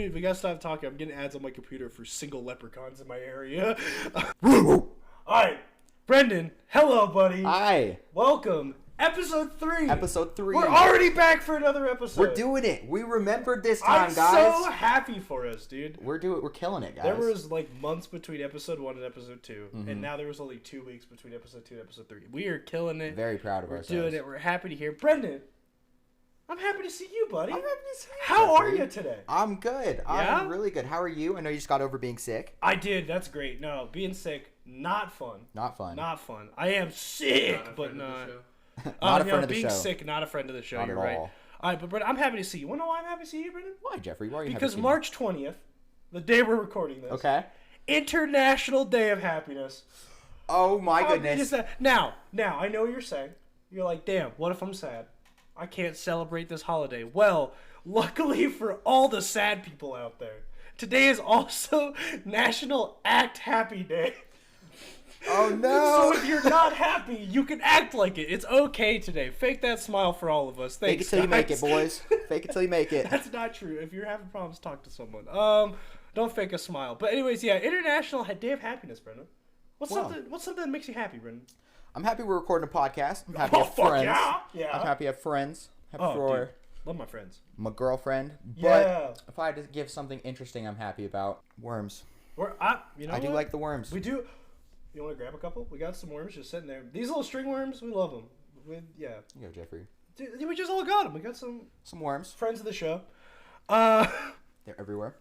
Dude, we gotta stop talking. I'm getting ads on my computer for single leprechauns in my area. Alright, Brendan, hello, buddy. Hi. Welcome. Episode 3. Episode 3. We're already back for another episode. We're doing it. We remembered this time, I'm guys. so happy for us, dude. We're killing it, guys. There was like months between episode 1 and episode 2, and now there was only 2 weeks between episode 2 and episode 3. We are killing it. Very proud of ourselves. We're doing it. We're happy to hear. Brendan, I'm happy to see you, buddy. I'm happy to see you. How are you today? I'm good. Yeah? I'm really good. How are you? I know you just got over being sick. I did. That's great. No, being sick, not fun. Not fun. Not fun. I am sick, but not. Not a friend of the being show. Sick, not a friend of the show. Not You're at right. all. All right, but Brendan, I'm happy to see you. Want to know why I'm happy to see you, Brendan? Why, Jeffrey? Why are you Because happy to see March 20th, the day we're recording this. Okay. International Day of Happiness. Oh my goodness. Now, I know what you're saying. You're like, damn, what if I'm sad? I can't celebrate this holiday. Well, luckily for all the sad people out there, today is also National Act Happy Day. Oh no! So if you're not happy, you can act like it. It's okay today. Fake that smile for all of us. Thanks, Fake it till you make it, boys. Fake it till you make it. That's not true. If you're having problems, talk to someone. Don't fake a smile. But anyways, yeah, International Day of Happiness, Brendan. What's something that makes you happy, Brendan? I'm happy we're recording a podcast. I'm happy to have friends. Yeah. I'm happy to have friends. Happy Dude. Love my friends. my girlfriend. Yeah. But if I had to give something interesting I'm happy about, worms. I do like the worms. We do. You want to grab a couple? We got some worms just sitting there. These little string worms, we love them. Yeah. You go, Jeffrey. Dude, we just all got them. We got some worms. friends of the show. They're everywhere.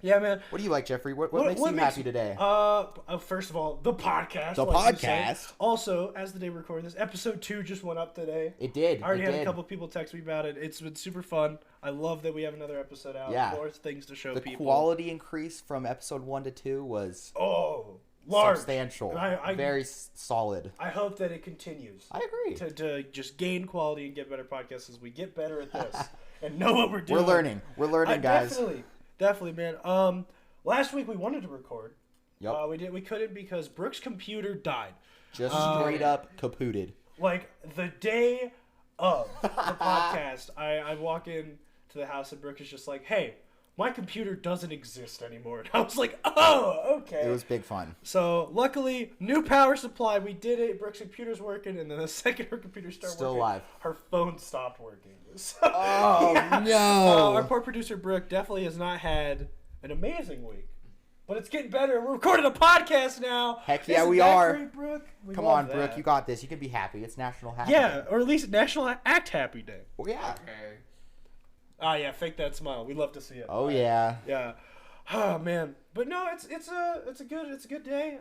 Yeah, man. What do you like, Jeffrey? What makes you happy today? First of all, the podcast. The podcast. Also, as the day we're recording this, episode 2 just went up today. It did. I already had a couple people text me about it. It's been super fun. I love that we have another episode out. Yeah. More things to show the people. The quality increase from episode 1 to 2 was large. Substantial. I very solid. I hope that it continues. I agree. To just gain quality and get better podcasts as we get better at this and know what we're doing. We're learning, guys. Definitely, man. Last week we wanted to record. Yep. We couldn't because Brooke's computer died. Just straight up kapooted. Like the day of the podcast, I walk in to the house and Brooke is just like, "Hey, my computer doesn't exist anymore." And I was like, "Oh, okay." It was big fun. So luckily, new power supply. We did it. Brooke's computer's working, and then the second her computer started Still working, alive. her phone stopped working. So, No! Our poor producer Brooke definitely has not had an amazing week, but it's getting better. We're recording a podcast now. Heck yeah, Isn't we that are. Great, Brooke? Come on, Brooke, you got this. You can be happy. It's National Happy Day. Yeah, or at least National Act Happy Day. Oh yeah. Okay. Yeah, fake that smile. We love to see it. Oh yeah. Yeah. Oh man, but no, it's a good day.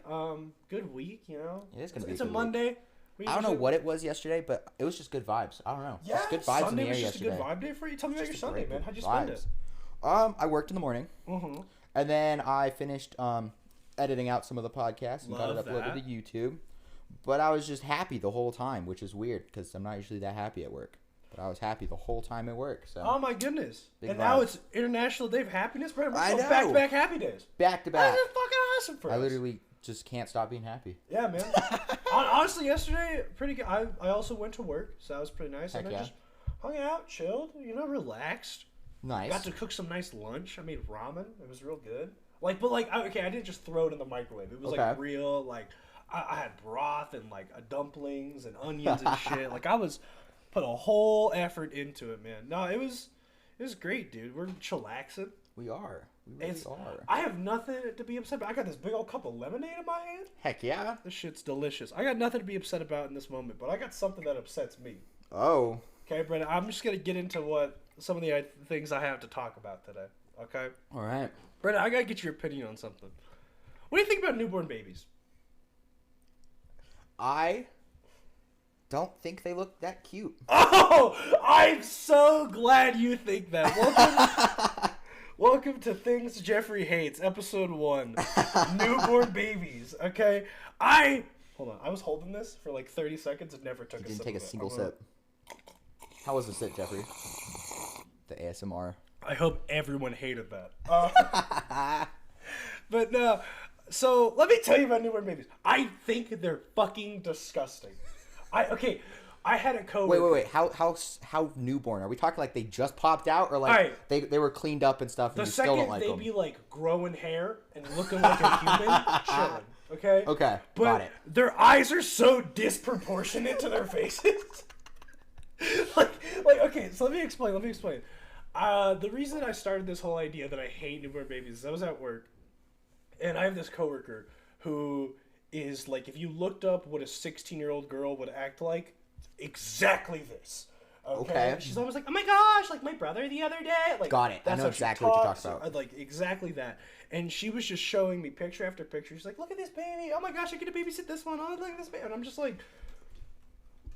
Good week, you know. It is gonna be. It's a a good Monday. Week. I don't know what it was yesterday, but it was just good vibes. I don't know. Yeah, just good vibes in the air was just yesterday. a good vibe day for you. Tell me about your Sunday, man. How'd you spend it? I worked in the morning. Mm-hmm. And then I finished editing out some of the podcasts and got it uploaded to YouTube. But I was just happy the whole time, which is weird because I'm not usually that happy at work. But I was happy the whole time at work. So. Oh my goodness! Big and vibes. now it's International Day of Happiness, bro. I know. Back-to-back happy days. Back to back. That is fucking awesome for us. I literally just can't stop being happy. Yeah, man. Honestly, yesterday pretty good. I also went to work, so that was pretty nice. Heck and I just hung out, chilled, relaxed. Nice. Got to cook some nice lunch. I made ramen. It was real good. I didn't just throw it in the microwave. It was like real, like I had broth and like dumplings and onions and shit. Like I was put a whole effort into it, man. No, it was great, dude. We're chillaxing. We are. We really are. I have nothing to be upset about. I got this big old cup of lemonade in my hand. Heck yeah. This shit's delicious. I got nothing to be upset about in this moment, but I got something that upsets me. Oh. Okay, Brendan, I'm just going to get into what some of the things I have to talk about today. Okay? All right. Brendan, I got to get your opinion on something. What do you think about newborn babies? I don't think they look that cute. Oh, I'm so glad you think that. Welcome to Things Jeffrey Hates, Episode 1. Newborn babies, okay? Hold on. I was holding this for like 30 seconds and never took a sip. You didn't take a single sip. How was the sip, Jeffrey? The ASMR. I hope everyone hated that. But no. So, let me tell you about newborn babies. I think they're fucking disgusting. I had a coworker. Wait. How newborn? Are we talking like they just popped out, or like they were cleaned up and stuff, and you still don't like them? The second they'd be like growing hair and looking like a human, chilling. Okay. Okay. But got it. Their eyes are so disproportionate to their faces. like okay. So let me explain. The reason I started this whole idea that I hate newborn babies is I was at work, and I have this coworker who is like, if you looked up what a 16-year-old girl would act like, exactly this. Okay. She's always like, oh my gosh, like my brother the other day. Like, got it. I know exactly what you're talking about. Like exactly that. And she was just showing me picture after picture. She's like, look at this baby. Oh my gosh, I get to babysit this one. Oh, look at this baby. And I'm just like,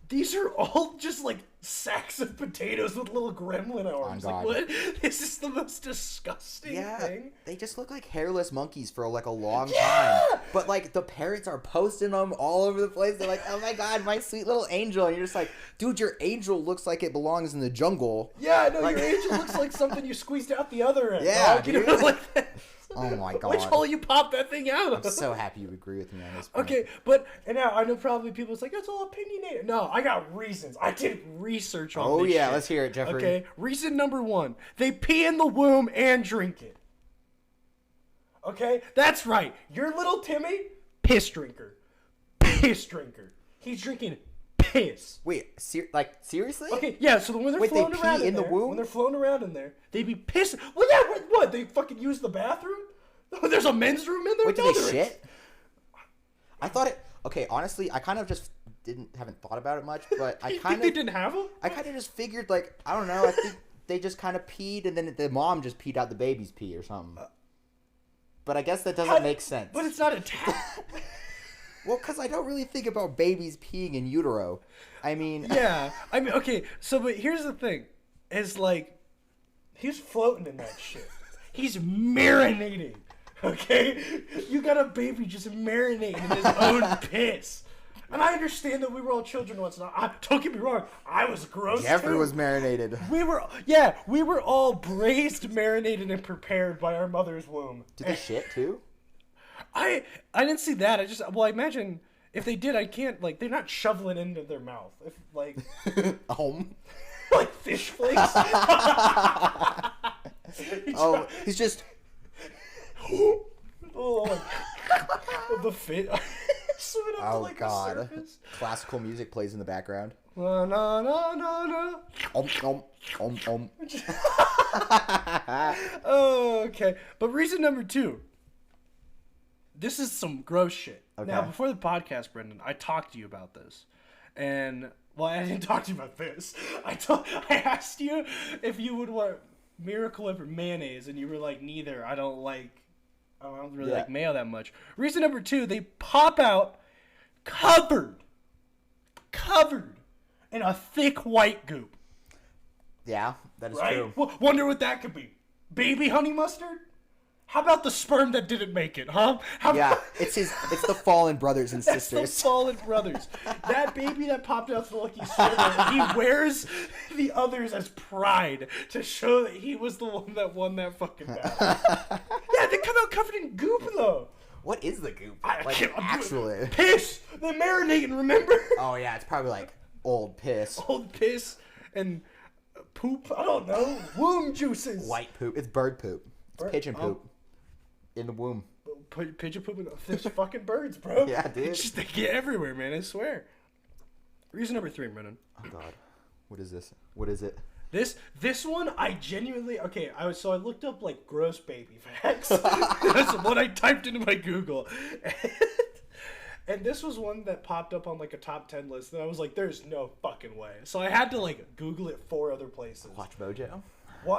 these are all just like sacks of potatoes with little gremlin arms. Like, what? This is the most disgusting thing. They just look like hairless monkeys for like a long time. But like the parents are posting them all over the place. They're like, oh my god, my sweet little angel. And you're just like, dude, your angel looks like it belongs in the jungle. Yeah, no, your angel looks like something you squeezed out the other end. Yeah, dude. You know, like that. Oh my god. Which hole you pop that thing out of? I'm so happy you agree with me on this point. Okay, but and now I know probably people it's like, it's all opinionated. No, I got reasons. I did research on this shit. Let's hear it, Jeffrey. Okay, reason number 1. They pee in the womb and drink it. Okay? That's right. Your little Timmy, piss drinker. Piss drinker. He's drinking piss. Wait, seriously? Okay, yeah, so when they're floating around in the womb? When they're floating around in there, they be pissing. Well, yeah, what? They fucking use the bathroom? There's a men's room in there? Wait, do they shit? I thought it... Okay, honestly, I kind of just haven't thought about it much, but I kind of... They didn't have them? I kind of just figured, like, I don't know, I think they just kind of peed, and then the mom just peed out the baby's pee or something. But I guess that doesn't make sense. But it's not a tap. Well, because I don't really think about babies peeing in utero. I mean... Yeah. I mean, okay, so, but here's the thing. Is, like, he's floating in that shit. He's marinating. Okay? You got a baby just marinating in his own piss. And I understand that we were all children once. Don't get me wrong. I was gross Jeffrey too. was marinated. We were all braised, marinated, and prepared by our mother's womb. Did they shit too? I didn't see that. I imagine if they did, I can't, like, they're not shoveling into their mouth. If, like... like fish flakes. He's just... The fit. Oh like god! Classical music plays in the background. No, no, no, no, no. Oh, okay. But reason number 2. This is some gross shit. Okay. Now, before the podcast, Brendan, I talked to you about this, and I didn't talk to you about this. I asked you if you would want Miracle Whip or mayonnaise, and you were like, neither. I don't really like mayo that much. Reason number 2, they pop out covered in a thick white goop. Yeah, that is true. Well, wonder what that could be. Baby honey mustard? How about the sperm that didn't make it, huh? It's the fallen brothers and sisters. That's the fallen brothers. That baby that popped out the lucky swimmer, he wears the others as pride to show that he was the one that won that fucking battle. Yeah, they come out covered in goop, though. What is the goop? Actually. Piss! They're marinating, remember? Oh, yeah, it's probably like old piss. Old piss and poop. I don't know. Womb juices. White poop. It's bird poop. It's pigeon poop. In the womb. Pigeon poop. There's fucking birds, bro. Yeah, dude. They get everywhere, man. I swear. Reason number 3, Brennan. Oh god. What is this? What is it? This one, I genuinely... Okay, I looked up, like, gross baby facts. That's what I typed into my Google. And this was one that popped up on, like, a top 10 list. And I was like, there's no fucking way. So I had to, like, Google it 4 other places. Watch Mojo?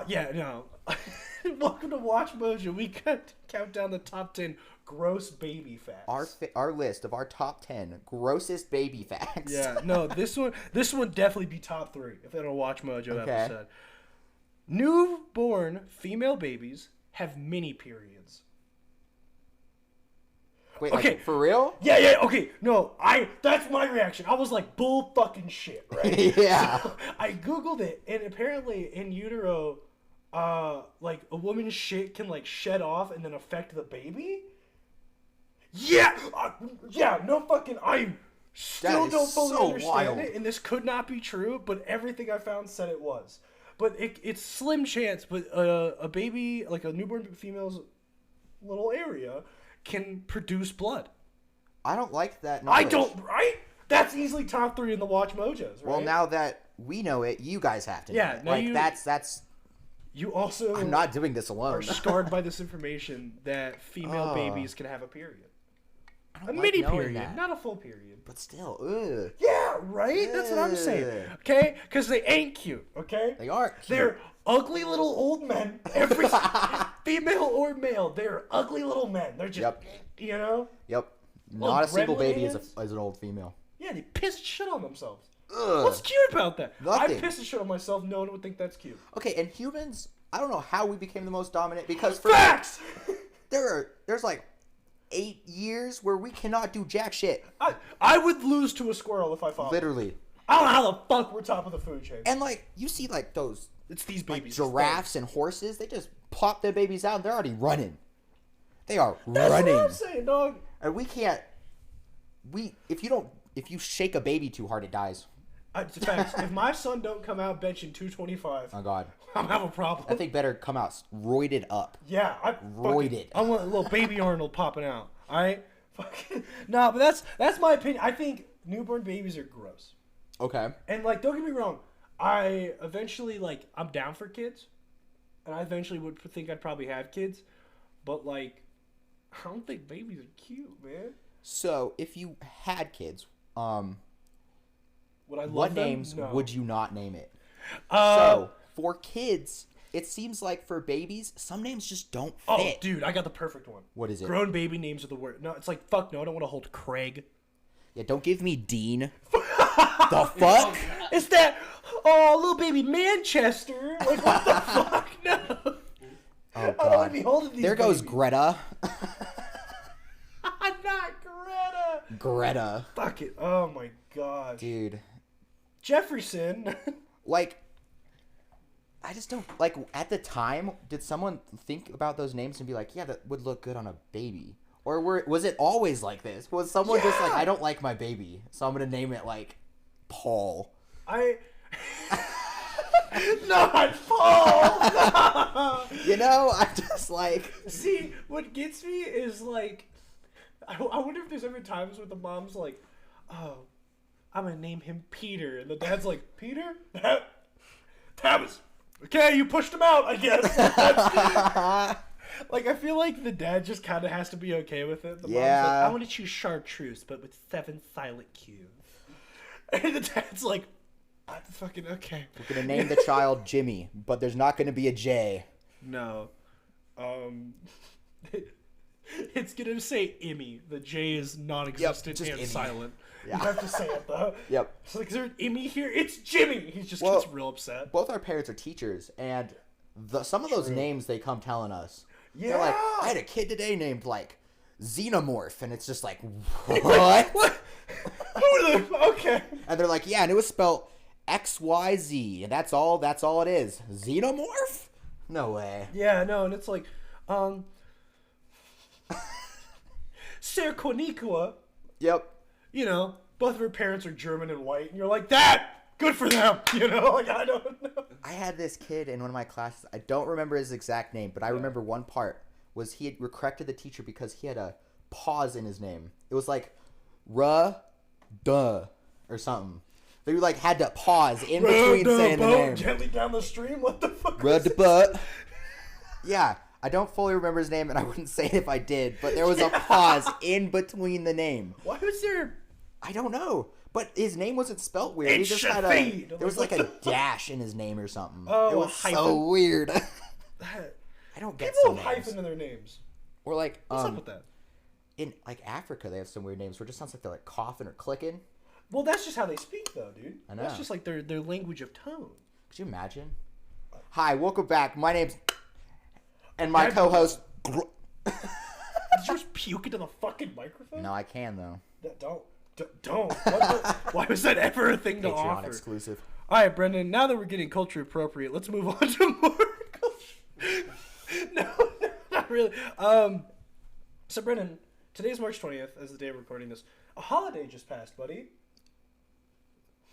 Yeah, no. Welcome to Watch Mojo. We count down the top 10 gross baby facts. Our list of our top 10 grossest baby facts. Yeah, no, this one definitely be top 3 if in a Watch Mojo episode. Newborn female babies have mini periods. Wait, okay, like, for real? Yeah, okay. No, that's my reaction. I was like, bull fucking shit, right? Yeah. So I Googled it, and apparently in utero, like, a woman's shit can, like, shed off and then affect the baby? Yeah! No fucking... Still don't fully understand it, and this could not be true, but everything I found said it was. But it's slim chance, but a baby, like a newborn female's little area, can produce blood. I don't like that knowledge. I don't, right? That's easily top 3 in the Watch Mojos, right? Well, now that we know it, you guys have to know it. Like, that's... You also... I'm not doing this alone. ...are scarred by this information that female babies can have a period. A like mini period, that. Not a full period. But still, ugh. Yeah, right? Ugh. That's what I'm saying. Okay? Because they ain't cute, okay? They aren't cute. They're ugly little old men. Every female or male, they're ugly little men. They're just, you know? Yep. Not a single baby is an old female. Yeah, they piss shit on themselves. Ugh. What's cute about that? Nothing. I piss shit on myself. No one would think that's cute. Okay, and humans, I don't know how we became the most dominant because for facts. There's like 8 years where we cannot do jack shit. I would lose to a squirrel if I fought. Literally. I don't know how the fuck we're top of the food chain. And like you see like those it's these babies. Like, giraffes and horses, they just pop their babies out and they're already running. They are That's running. That's what I'm saying, dog. And we can't if you shake a baby too hard it dies. It's a fact. If my son don't come out benching 225, oh god, I'm gonna have a problem. I think better come out roided up. Yeah, roided. I want a little baby Arnold popping out. All right, no, but that's my opinion. I think newborn babies are gross. Okay. And like, don't get me wrong, I eventually I'm down for kids, and I eventually would think I'd probably have kids, but like, I don't think babies are cute, man. So if you had kids, would I love what them? names would you not name it? So for kids, it seems like for babies, some names just don't fit. Oh, dude, I got the perfect one. What is it? Grown baby names are the word. No, it's like fuck no, I don't want to hold Craig. Yeah, don't give me Dean. The fuck? It's that little baby Manchester. Like what the fuck? No. Oh god. I don't want to be holding these. There goes babies. Greta. Not Greta. Greta. Fuck it. Oh my god. Dude. Jefferson. Like, I just don't, like, at the time, did someone think about those names and be like, yeah, that would look good on a baby? Or was it always like this? Was someone just like, I don't like my baby, so I'm going to name it, like, Paul? Not Paul! No. You know, I just, like... See, what gets me is, like, I wonder if there's ever times where the mom's like, oh, I'm going to name him Peter. And the dad's like, Peter? Tabas. Okay, you pushed him out, I guess. Like, I feel like the dad just kind of has to be okay with it. The mom's like, I want to choose chartreuse, but with 7 silent Q's. And the dad's like, fucking okay. We're going to name the child Jimmy, but there's not going to be a J. No. It's going to say Immy. The J is non-existent and silent. Yeah. You have to say it, though. Yep. It's like, is there an Immy here? It's Jimmy! He just gets real upset. Both our parents are teachers, and some of those names they come telling us. Yeah! They're like, I had a kid today named, like, Xenomorph, and it's just like, what? Okay. And they're like, yeah, and it was spelled XYZ, and that's all it is. Xenomorph? No way. Yeah, no, and it's like, Ser Quaniqua. Yep. You know, both of her parents are German and white, and you're like, that! Good for them! You know, like, I don't know. I had this kid in one of my classes. I don't remember his exact name, but I remember one part was he had corrected the teacher because he had a pause in his name. It was like, duh, or something. They like had to pause in between saying the name. Gently down the stream? What the fuck? Butt. Yeah. I don't fully remember his name, and I wouldn't say it if I did, but there was a pause in between the name. Why was there... I don't know, but his name wasn't spelt weird. He just had there was like a dash in his name or something. Oh, it was so weird. I don't get people have hyphen in their names. Or like... What's up with that? In like Africa, they have some weird names where it just sounds like they're like coughing or clicking. Well, that's just how they speak, though, dude. I know. That's just like their language of tone. Could you imagine? Hi, welcome back. My name's... And my co-host... Did you just puke into the fucking microphone? No, I can, though. Don't. Why was that ever a thing to offer? Patreon exclusive. All right, Brendan, now that we're getting culture appropriate, let's move on to more culture. No, not really. So, Brendan, today's March 20th, as the day of recording this. A holiday just passed, buddy.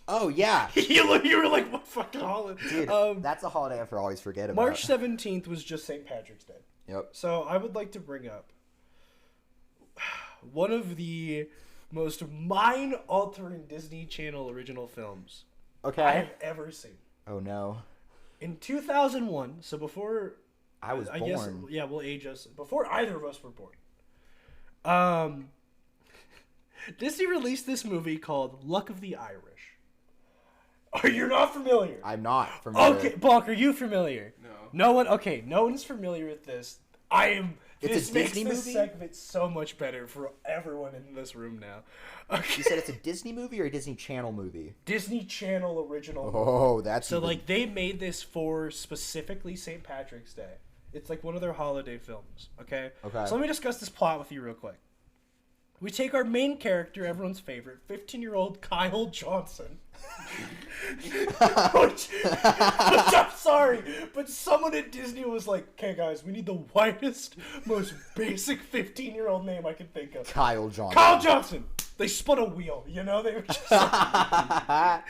Oh, yeah. You were like, what fucking holiday? Dude, that's a holiday I always forget about. March 17th was just St. Patrick's Day. Yep. So I would like to bring up one of the most mind-altering Disney Channel original films I have ever seen. Oh, no. In 2001, so before... I was born. Guess, yeah, we'll age us. Before either of us were born. Disney released this movie called Luck of the Irish. Are you not familiar? I'm not familiar. Okay, Bonk, are you familiar? No. No one? Okay, no one's familiar with this. I am... It's this a makes Disney this movie? segment so much better for everyone in this room now. Okay. You said it's a Disney movie or a Disney Channel movie? Disney Channel original movie. Oh, that's So, like, they made this for specifically St. Patrick's Day. It's like one of their holiday films, okay? Okay. So let me discuss this plot with you real quick. We take our main character, everyone's favorite, 15-year-old Kyle Johnson. which I'm sorry, but someone at Disney was like, okay, guys, we need the whitest, most basic 15-year-old name I can think of. Kyle Johnson. Kyle Johnson! They spun a wheel, you know? They were just like,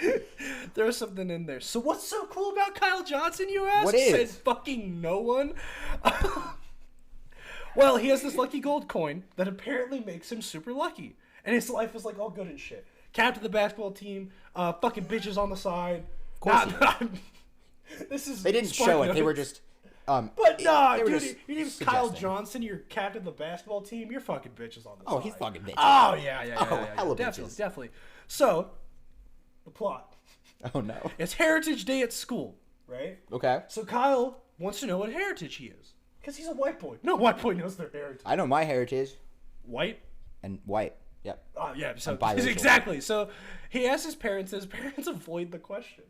there was something in there. So what's so cool about Kyle Johnson, you ask? What is? Said fucking no one. Well, he has this lucky gold coin that apparently makes him super lucky. And his life is like all good and shit. Captain of the basketball team, fucking bitches on the side. Of course this is They didn't show it. They were just... But nah, dude, your name's Kyle Johnson, you're captain of the basketball team, you're fucking bitches on the side. Oh, he's fucking bitches. Oh, yeah. Hella Definitely, bitches. definitely. So, the plot. Oh, no. It's Heritage Day at school, right? Okay. So Kyle wants to know what heritage he is. Because he's a white boy. No white boy knows their heritage. I know my heritage. White? And white. Yep. Oh, yeah. So biracial. exactly. So he asks his parents, and his parents avoid the question.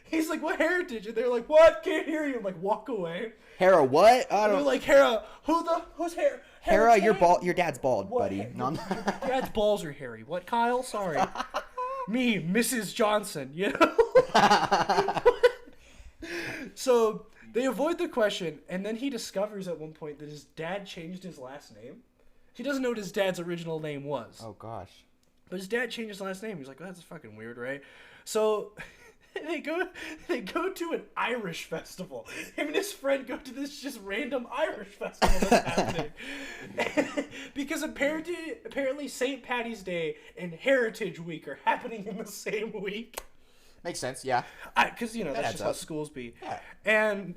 He's like, what heritage? And they're like, what? Can't hear you. Like, walk away. Hera, what? I And don't... they're like, Hera, who's Hera? Hera, you're bald. Your dad's bald, What? buddy. No, I'm... Your dad's balls are hairy. What, Kyle? Sorry. Me, Mrs. Johnson, you know? So they avoid the question, and then he discovers at one point that his dad changed his last name. He doesn't know what his dad's original name was. Oh, gosh. But his dad changed his last name. He's like, oh, that's fucking weird, right? So they go to an Irish festival. Him and his friend go to this just random Irish festival that's happening. Because apparently St. Patty's Day and Heritage Week are happening in the same week. Makes sense, yeah. Because, you know, that's adds just how up. schools be. Yeah. And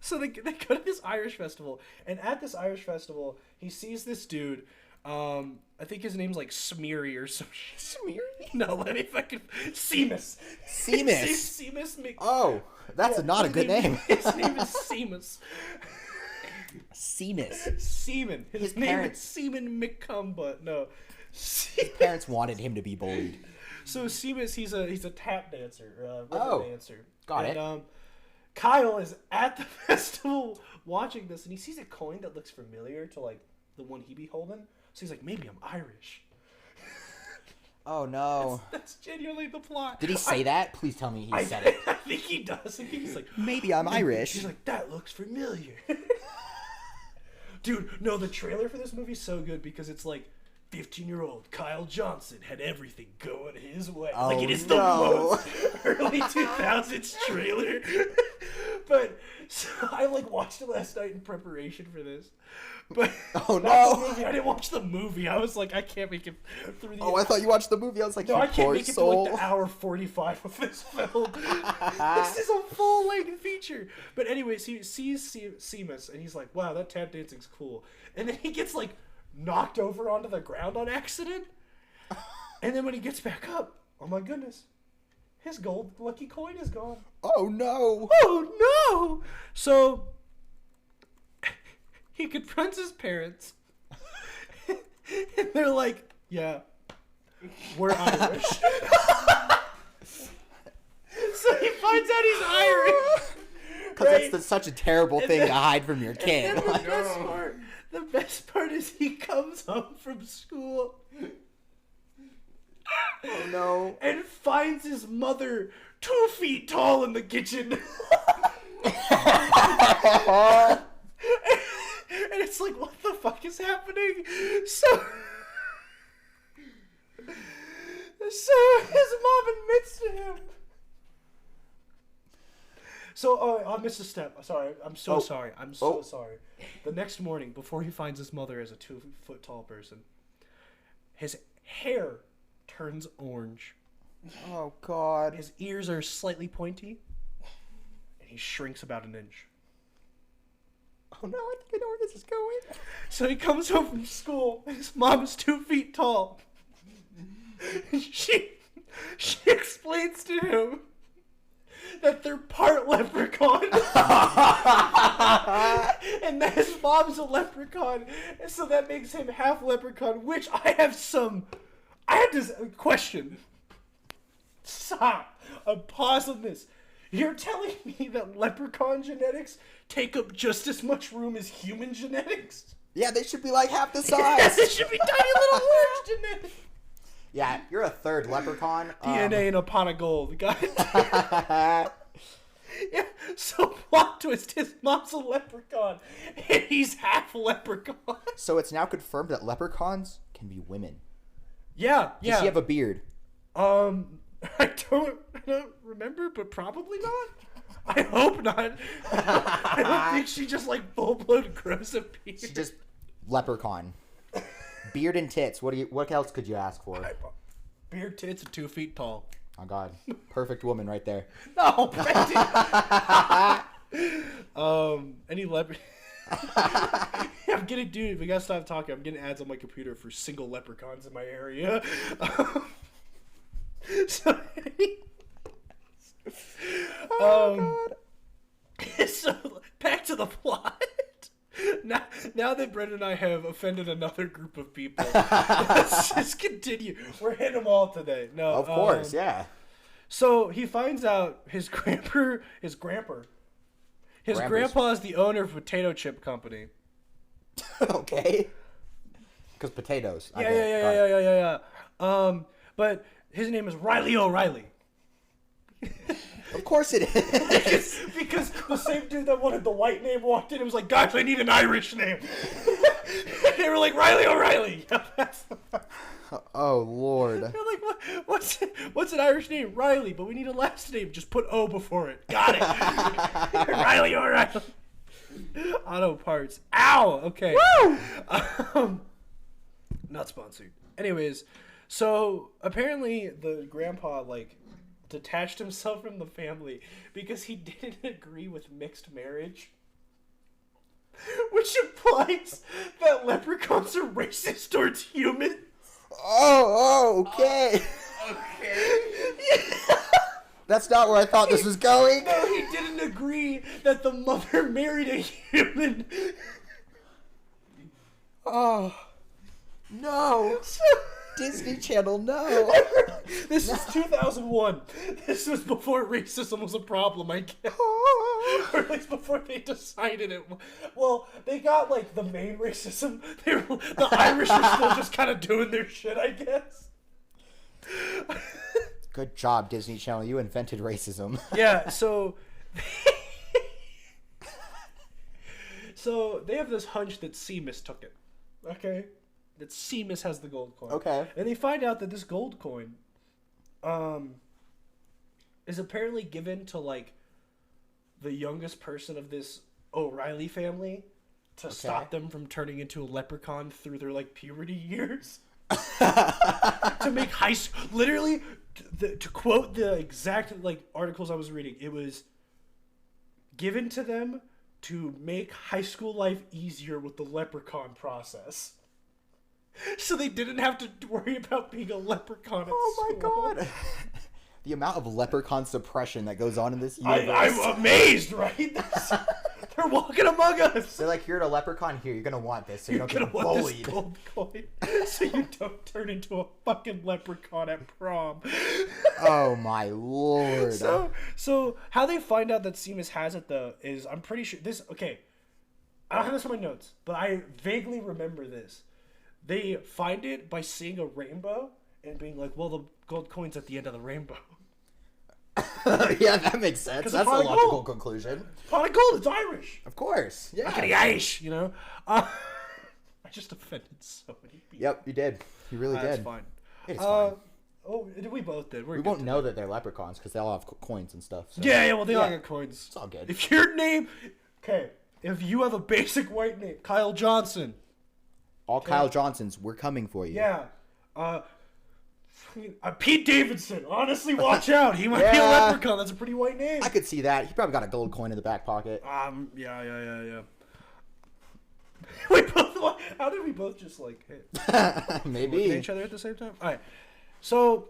so they go to this Irish festival. And at this Irish festival, he sees this dude. I think his name's like Smeary or some shit. Smeary? No, let me fucking... Seamus. Seamus. Seamus Mc... Oh, that's not a good name. His name is Seamus. Seamus. Seaman. His name parents- is Seaman McCumba. No. His parents wanted him to be bullied. So Seamus, he's a tap dancer, river dancer. Got it. Kyle is at the festival watching this, and he sees a coin that looks familiar to like the one he be holding. So he's like, maybe I'm Irish. Oh, no. That's genuinely the plot. Did he say that? Please tell me he said it. I think he does. And he's like, Maybe I'm Irish. He's like, that looks familiar. Dude, no, the trailer for this movie's so good because it's like 15-year-old Kyle Johnson had everything going his way. Oh, like it is the most early 2000s trailer. But so I like watched it last night in preparation for this. But Oh, not no. the movie. I didn't watch the movie. I was like, I can't make it through the. Oh, I thought you watched the movie. I was like, No, you I can't poor make it soul. to like the hour 45 of this film. This is a full-length feature. But anyways, he sees Seamus, and he's like, wow, that tap dancing's cool. And then he gets, like, knocked over onto the ground on accident. And then when he gets back up, oh my goodness, his gold lucky coin is gone. Oh, no. Oh, no! So, he confronts his parents. And they're like, yeah, we're Irish. So he finds out he's Irish. Because that's such a terrible thing to hide from your kid. And the best part is he comes home from school. Oh, no. And finds his mother 2 feet tall in the kitchen. And it's like, what the fuck is happening? So So his mom admits to him. So, I missed a step. Sorry. I'm so sorry. I'm so sorry. The next morning, before he finds his mother as a 2-foot tall person, his hair turns orange. Oh, God. His ears are slightly pointy, and he shrinks about an inch. Oh, no, I think I know where this is going. So he comes home from school, and his mom is 2 feet tall. She explains to him that they're part leprechaun. And that his mom's a leprechaun. And so that makes him half leprechaun, which I have this question. Stop. Pause on this. You're telling me that leprechaun genetics take up just as much room as human genetics? Yeah, they should be like half the size. Yes, they should be tiny little orange genetics. Yeah, you're a third leprechaun. DNA in a pot of gold. Yeah, so plot twist, his mom's a leprechaun, and he's half leprechaun. So it's now confirmed that leprechauns can be women. Yeah. Does she have a beard? I don't remember, but probably not. I hope not. I don't think she just like full-blown grows a beard. She just leprechaun. Beard and tits. What else could you ask for? Beard, tits, and 2 feet tall. Oh God, perfect woman right there. No, any leopard? I'm getting, dude. We gotta stop talking. I'm getting ads on my computer for single leprechauns in my area. So back to the plot. Now that Brent and I have offended another group of people, let's just continue. We're hitting them all today. No, of course, yeah. So he finds out his grandpa is the owner of a potato chip company. Okay. Because potatoes. Yeah. But his name is Riley O'Reilly. Of course it is. because the same dude that wanted the white name walked in and was like, guys, I need an Irish name. They were like, Riley O'Reilly. Oh, Lord. They're like, what's an Irish name? Riley, but we need a last name. Just put O before it. Got it. Riley O'Reilly. Auto parts. Ow! Okay. Woo! Not sponsored. Anyways, so apparently the grandpa, like, detached himself from the family because he didn't agree with mixed marriage, which implies that leprechauns are racist towards humans. Oh, okay. Okay. That's not where I thought this was going. No, he didn't agree that the mother married a human. Oh, no. Disney Channel, no. This is 2001. This was before racism was a problem, I guess. Or at least before they decided it. Well, they got, like, the main racism. The Irish are still just kind of doing their shit, I guess. Good job, Disney Channel. You invented racism. Yeah, so... So, they have this hunch that Seamus took it. Okay? That Seamus has the gold coin. Okay. And they find out that this gold coin is apparently given to, like, the youngest person of this O'Reilly family to stop them from turning into a leprechaun through their, like, puberty years. To make literally, to quote the exact, like, articles I was reading, it was given to them to make high school life easier with the leprechaun process. So they didn't have to worry about being a leprechaun at school. Oh my God. The amount of leprechaun suppression that goes on in this universe. I'm amazed, right? They're walking among us. They're like, you're a leprechaun here. You're going to want this so you don't get bullied. This gold coin so you don't turn into a fucking leprechaun at prom. Oh my Lord. So how they find out that Seamus has it, though, is I'm pretty sure this... Okay, I don't have this in my notes, but I vaguely remember this. They find it by seeing a rainbow and being like, well, the gold coin's at the end of the rainbow. Yeah, that makes sense. That's a logical conclusion. Pot of gold, it's Irish. Of course. Yeah. Look at the Irish, you know? I just offended so many people. Yep, you did. You really did. That's fine. It's fine. Oh, we both did. We won't know that they're leprechauns because they all have coins and stuff. So. Yeah, well, they all got coins. It's all good. If your name... Okay, if you have a basic white name, Kyle Johnson. All Kyle Johnsons, we're coming for you. Yeah. Pete Davidson. Honestly, watch out. He might be a leprechaun. That's a pretty white name. I could see that. He probably got a gold coin in the back pocket. Yeah. We both... How did we both just, like, hit? Maybe. Look at each other at the same time? All right. So,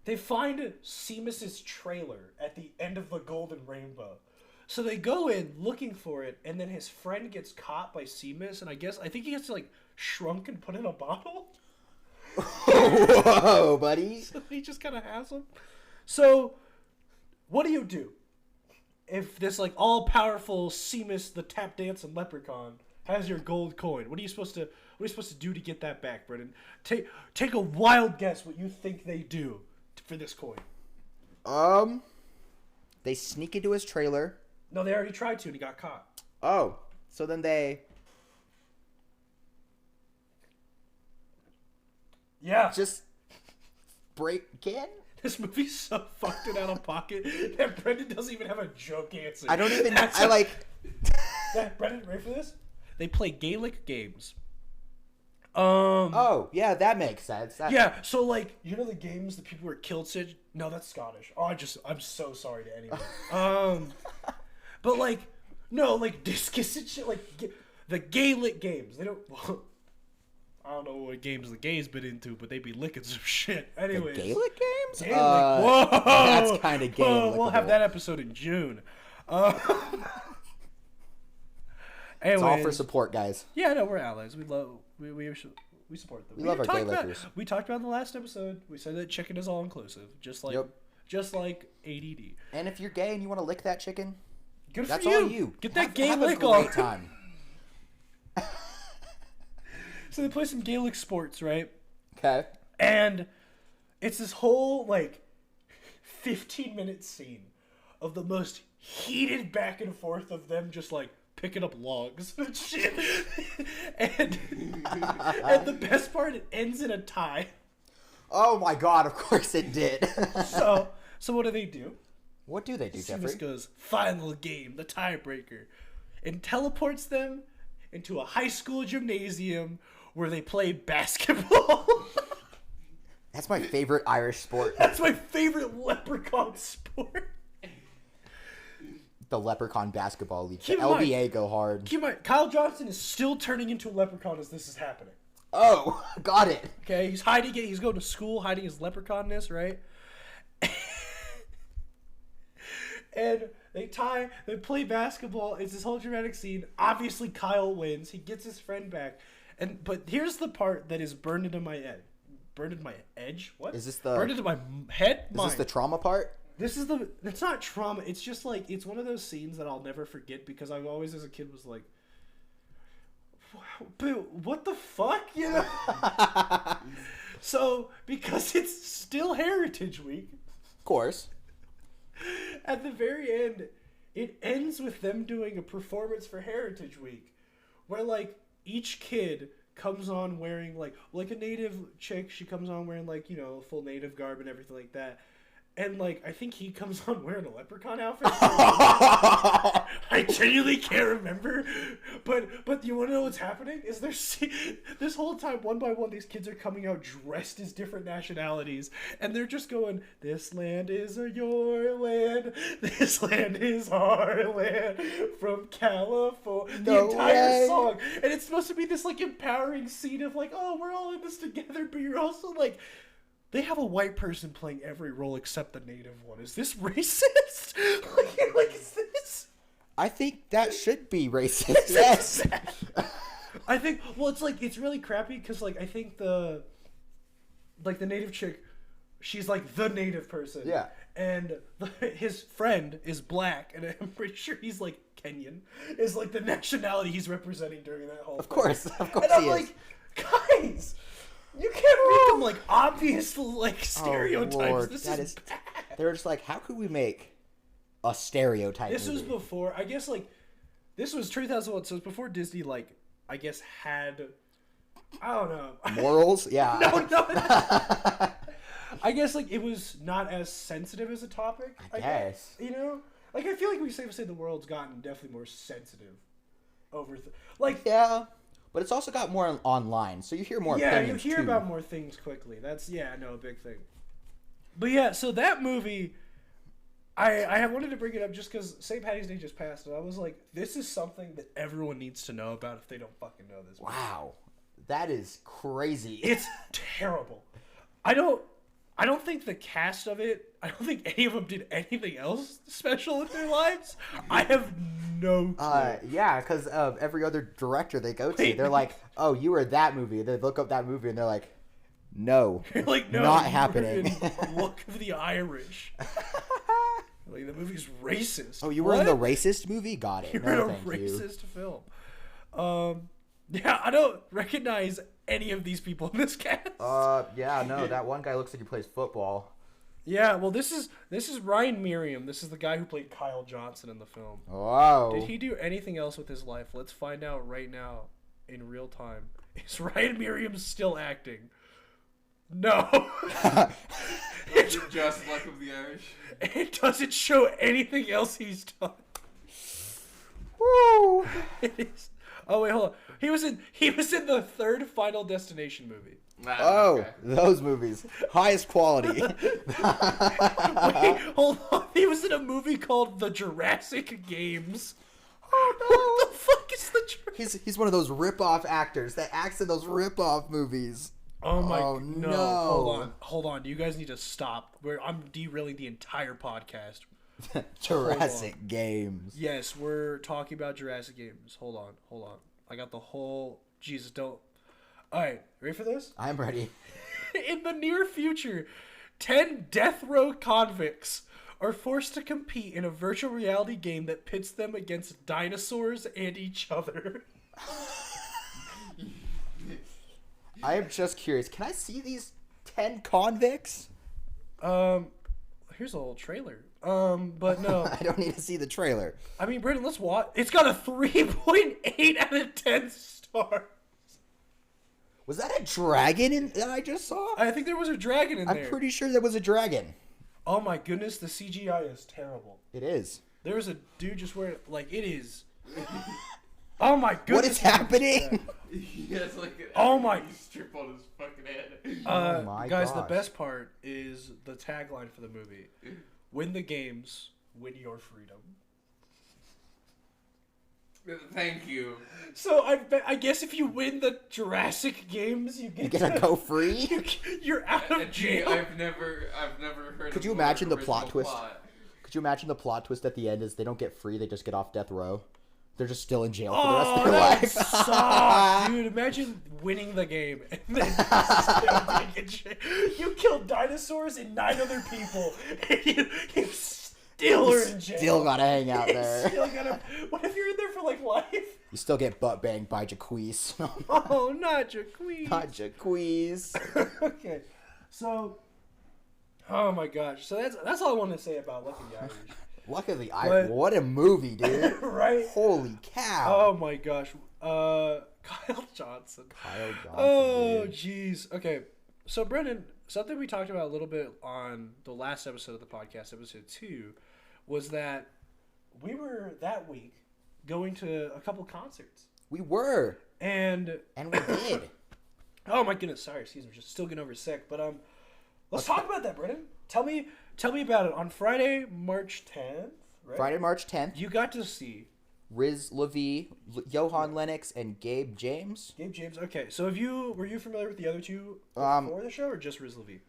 they find Seamus's trailer at the end of the Golden Rainbow. So they go in looking for it, and then his friend gets caught by Seamus, and I think he gets, like, shrunk and put in a bottle. Whoa, buddy. So he just kind of has him. So, what do you do if this, like, all-powerful Seamus the tap dancing leprechaun has your gold coin? What are you supposed to do to get that back, Brennan? Take a wild guess what you think they do for this coin. They sneak into his trailer. No, they already tried to and he got caught. Oh, so then they... Yeah. Just break in? This movie's so fucked and out of pocket that Brendan doesn't even have a joke answer. I don't even... Brendan, ready for this? They play Gaelic games. Oh, yeah, that makes sense. Yeah, so, like, you know the games that people were killed? No, that's Scottish. Oh, I'm so sorry to anyone. But, like, no, like, discus and shit, like, the Gaelic games. They don't... Well, I don't know what games the gays been into, but they be licking some shit. Anyways. The Gaelic games? Gaelic. Whoa! That's kind of gay. We'll have that episode in June. It's all for support, guys. Yeah, no, we're allies. We support them. We love our gay lickers. We talked about in the last episode. We said that chicken is all inclusive, just like ADD. And if you're gay and you want to lick that chicken, that's all you. Get that gay lick on. Have a great time. So they play some Gaelic sports, right? Okay. And it's this whole, like, 15-minute scene of the most heated back and forth of them just, like, picking up logs and shit. and the best part, it ends in a tie. Oh my god, of course it did. So what do? What do they do, Jeffrey? Seamus goes, final game, the tiebreaker, and teleports them into a high school gymnasium where they play basketball. That's my favorite Irish sport. That's my favorite leprechaun sport. The Leprechaun Basketball League. The LBA go hard. Keep in mind, Kyle Johnson is still turning into a leprechaun as this is happening. Oh, got it. Okay, he's hiding it. He's going to school, hiding his leprechaunness, right? And they play basketball. It's this whole dramatic scene. Obviously, Kyle wins. He gets his friend back. But here's the part that is burned into my head. Burned into my edge? What? Is this the... Burned into my head? Is this the trauma part? It's not trauma. It's just like, it's one of those scenes that I'll never forget because I've always as a kid was like, what the fuck? You know? So, because it's still Heritage Week. Of course. At the very end, it ends with them doing a performance for Heritage Week where, like, each kid comes on wearing, like a native chick, she comes on wearing, like, you know, full native garb and everything like that. And, like, I think he comes on wearing a leprechaun outfit. I genuinely can't remember. But you want to know what's happening? Is this whole time, one by one, these kids are coming out dressed as different nationalities. And they're just going, this land is your land. This land is our land. From California. The entire song. And it's supposed to be this, like, empowering scene of, like, oh, we're all in this together. But you're also, like... They have a white person playing every role except the native one. Is this racist? like, is this? I think that should be racist. Yes. I think, well, it's like, it's really crappy because, like, I think the native chick, she's like the native person. Yeah. And his friend is black, and I'm pretty sure he's like Kenyan, is like the nationality he's representing during that whole Of course and I'm he like, guys... You can't make them, like, obvious, like, stereotypes. Oh, Lord. This is bad. They're just like, how could we make a stereotype This movie? was before, I guess, like, this was 2001, so it was before Disney, like, I guess had, I don't know. Morals? Yeah. No. I guess like it was not as sensitive as a topic. I guess. You know, like I feel like we say the world's gotten definitely more sensitive over like yeah. But it's also got more online, so you hear more opinions, you hear about more things quickly. That's, a big thing. But yeah, so that movie, I wanted to bring it up just because St. Paddy's Day just passed, and I was like, this is something that everyone needs to know about if they don't fucking know this movie. Wow. That is crazy. It's terrible. I don't think the cast of it, I don't think any of them did anything else special with their lives. I have no clue. Yeah, because every other director they go to, they're like, oh, you were that movie. They look up that movie and they're like, no, like, no, not happening. Look of the Irish. Like, the movie's racist. Oh, you were in the racist movie? Got it. You're in a racist film. Yeah, I don't recognize any of these people in this cast. Yeah, no, that one guy looks like he plays football. Yeah, well, this is Ryan Merriam. This is the guy who played Kyle Johnson in the film. Wow. Did he do anything else with his life? Let's find out right now in real time. Is Ryan Merriam still acting? No. It's just Luck of the Irish. It doesn't show anything else he's done. Woo. It is. Oh wait, hold on. He was in the third Final Destination movie. Oh, okay. Those movies. Highest quality. Wait, hold on. He was in a movie called The Jurassic Games. Oh no. What the fuck is the Jurassic? He's one of those rip-off actors that acts in those rip-off movies. Oh my no. Hold on. You guys need to stop. I'm derailing the entire podcast. Jurassic Games. Yes, we're talking about Jurassic Games. Hold on. I got the whole... Jesus, don't... Alright, ready for this? I'm ready. In the near future, 10 death row convicts are forced to compete in a virtual reality game that pits them against dinosaurs and each other. I am just curious. Can I see these 10 convicts? Here's a little trailer. But no. I don't need to see the trailer. I mean, Brendan, let's watch. It's got a 3.8 out of 10 stars. Was that a dragon that I just saw? I think there was a dragon in there. I'm pretty sure there was a dragon. Oh my goodness, the CGI is terrible. It is. There was a dude just wearing, like, it is. Oh my goodness. What is happening? He has like an strip on his fucking head. Oh my guys, gosh. the best part is the tagline for the movie. Win the games, win your freedom. Thank you. So I guess if you win the Jurassic games, you get to go free. You're out of jail. I've never heard. Could you imagine the plot twist? Could you imagine the plot twist at the end is they don't get free, they just get off death row. They're just still in jail for the rest of their life. Suck, dude. Imagine winning the game and then still being in jail. You killed dinosaurs and 9 other people, and you still are in jail. Still gotta hang out there. What if you're in there for like life? You still get butt banged by Jaquez. Oh, not Jaquez. Not Jaquez. Okay, so, oh my gosh. So that's all I want to say about Luck of the Irish. Luck of the Irish. What a movie, dude. Right? Holy cow. Oh my gosh. Kyle Johnson. Kyle Johnson. Oh, jeez. Okay. So, Brendan, something we talked about a little bit on the last episode of the podcast, episode 2, was that we were that week going to a couple concerts. We were. And we did. Oh my goodness. Sorry, excuse me. Just still getting over sick. But let's talk about that, Brendan. Tell me about it. On Friday, March 10th, right? Friday, March 10th. You got to see Riz Levy, Johan Lennox, and Gabe James. Gabe James. Okay, so were you familiar with the other two before the show, or just Riz Levy?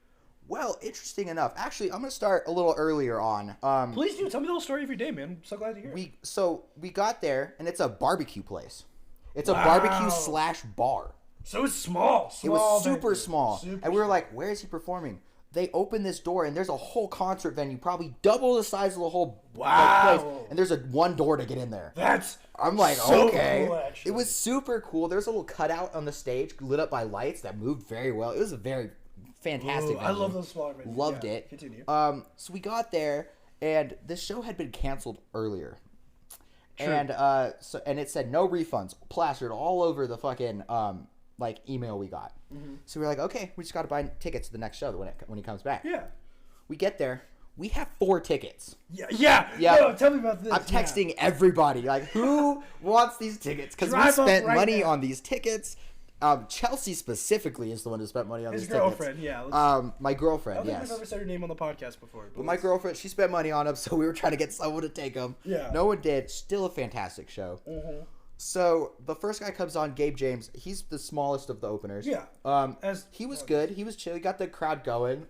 Well, interesting enough. Actually, I'm going to start a little earlier on. Please do. Tell me the whole story of your day, man. I'm so glad to hear it. So we got there, and it's a barbecue place. It's a barbecue/bar. So it's small. It was super small. And we were like, where is he performing? They open this door, and there's a whole concert venue, probably double the size of the whole place. And there's one door to get in there. I'm like, so okay. Cool, it was super cool. There's a little cutout on the stage, lit up by lights that moved very well. It was a very fantastic venue. I love those small venues. Loved it. Continue. So we got there, and this show had been canceled earlier. True. And it said no refunds plastered all over the fucking like email we got. So we're like, okay, we just got to buy tickets to the next show when he comes back. Yeah. We get there. We have 4 tickets. Yeah. No, tell me about this. I'm texting everybody, like, who wants these tickets? Because we spent money on these tickets. Chelsea specifically is the one who spent money on these tickets. His girlfriend, yeah. My girlfriend, I don't think I've ever said her name on the podcast before. But my girlfriend, she spent money on them, so we were trying to get someone to take them. Yeah. No one did. Still a fantastic show. So the first guy comes on, Gabe James. He's the smallest of the openers. Yeah. He was good. He was chill. He got the crowd going.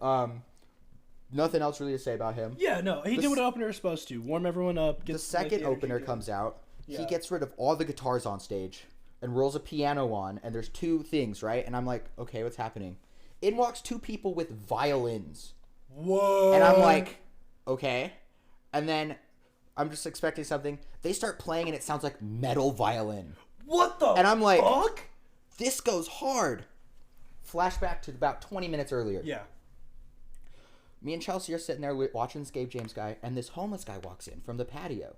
Nothing else really to say about him. Yeah, no. He did what an opener is supposed to. Warm everyone up. The second opener comes out. Yeah. He gets rid of all the guitars on stage and rolls a piano on, and there's 2 things, right? And I'm like, okay, what's happening? In walks 2 people with violins. Whoa. And I'm like, okay. And then I'm just expecting something. They start playing, and it sounds like metal violin. What the And I'm like, fuck? This goes hard. Flashback to about 20 minutes earlier. Yeah. Me and Chelsea are sitting there watching this Gabe James guy, and this homeless guy walks in from the patio.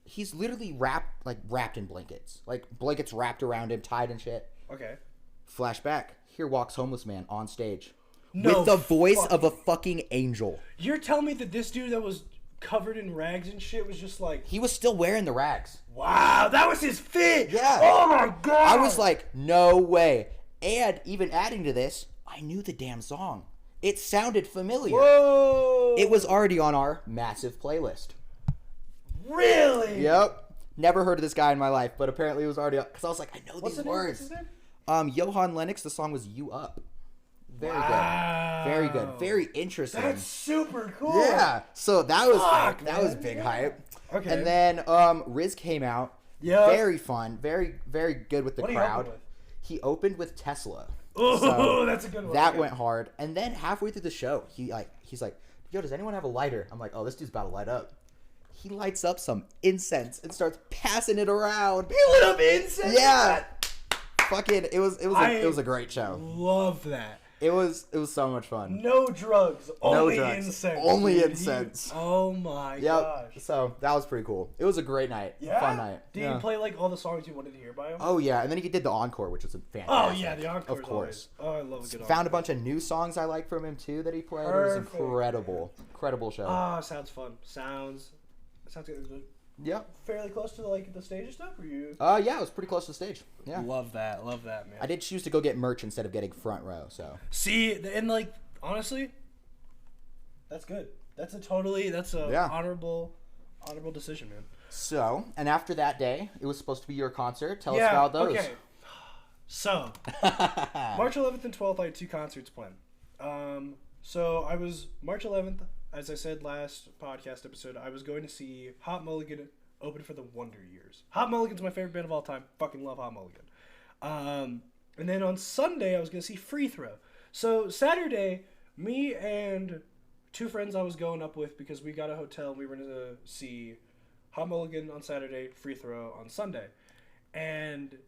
He's literally wrapped in blankets. Like, blankets wrapped around him, tied and shit. Okay. Flashback. Here walks homeless man on stage. No with the voice of a fucking angel. You're telling me that this dude that was covered in rags and shit was just like... He was still wearing the rags. Wow, that was his fit! Yeah. Oh my god! I was like, no way. And even adding to this, I knew the damn song. It sounded familiar. Whoa! It was already on our massive playlist. Really? Yep. Never heard of this guy in my life, but apparently it was already up. Because I was like, I know these words. What's his name? Johan Lennox, the song was You Up. Very wow. good. Very good. Very interesting. That's super cool. Yeah. So that was big hype. Okay. And then Riz came out. Yeah. Very fun. Very, very good with the crowd. He opened with Tesla. Oh, so that's a good one. That went hard. And then halfway through the show, he's like, yo, does anyone have a lighter? I'm like, oh, this dude's about to light up. He lights up some incense and starts passing it around. He lit up incense? Yeah. Fucking, it was a great show. Love that. It was so much fun. No drugs, only incense. Only incense. Oh my gosh. So that was pretty cool. It was a great night. Yeah? Fun night. Did you play like all the songs you wanted to hear by him? Oh yeah, and then he did the encore, which was fantastic. Oh yeah, the encore. Of course. Oh, I love a good encore. Found a bunch of new songs I like from him too that he played. Perfect. It was incredible. Incredible show. Ah, sounds fun. Sounds good. Yep. Fairly close to like the stage and stuff, or you? Yeah, it was pretty close to the stage. Yeah. Love that, man. I did choose to go get merch instead of getting front row, so. See, and like honestly, that's good. That's a honorable decision, man. So, and after that day, it was supposed to be your concert. Tell us about those. Okay. So, March 11th and 12th, I had 2 concerts planned. So I was March 11th. As I said last podcast episode, I was going to see Hot Mulligan open for the Wonder Years. Hot Mulligan's my favorite band of all time. Fucking love Hot Mulligan. And then on Sunday, I was going to see Free Throw. So Saturday, me and 2 friends I was going up with, because we got a hotel, we were going to see Hot Mulligan on Saturday, Free Throw on Sunday. And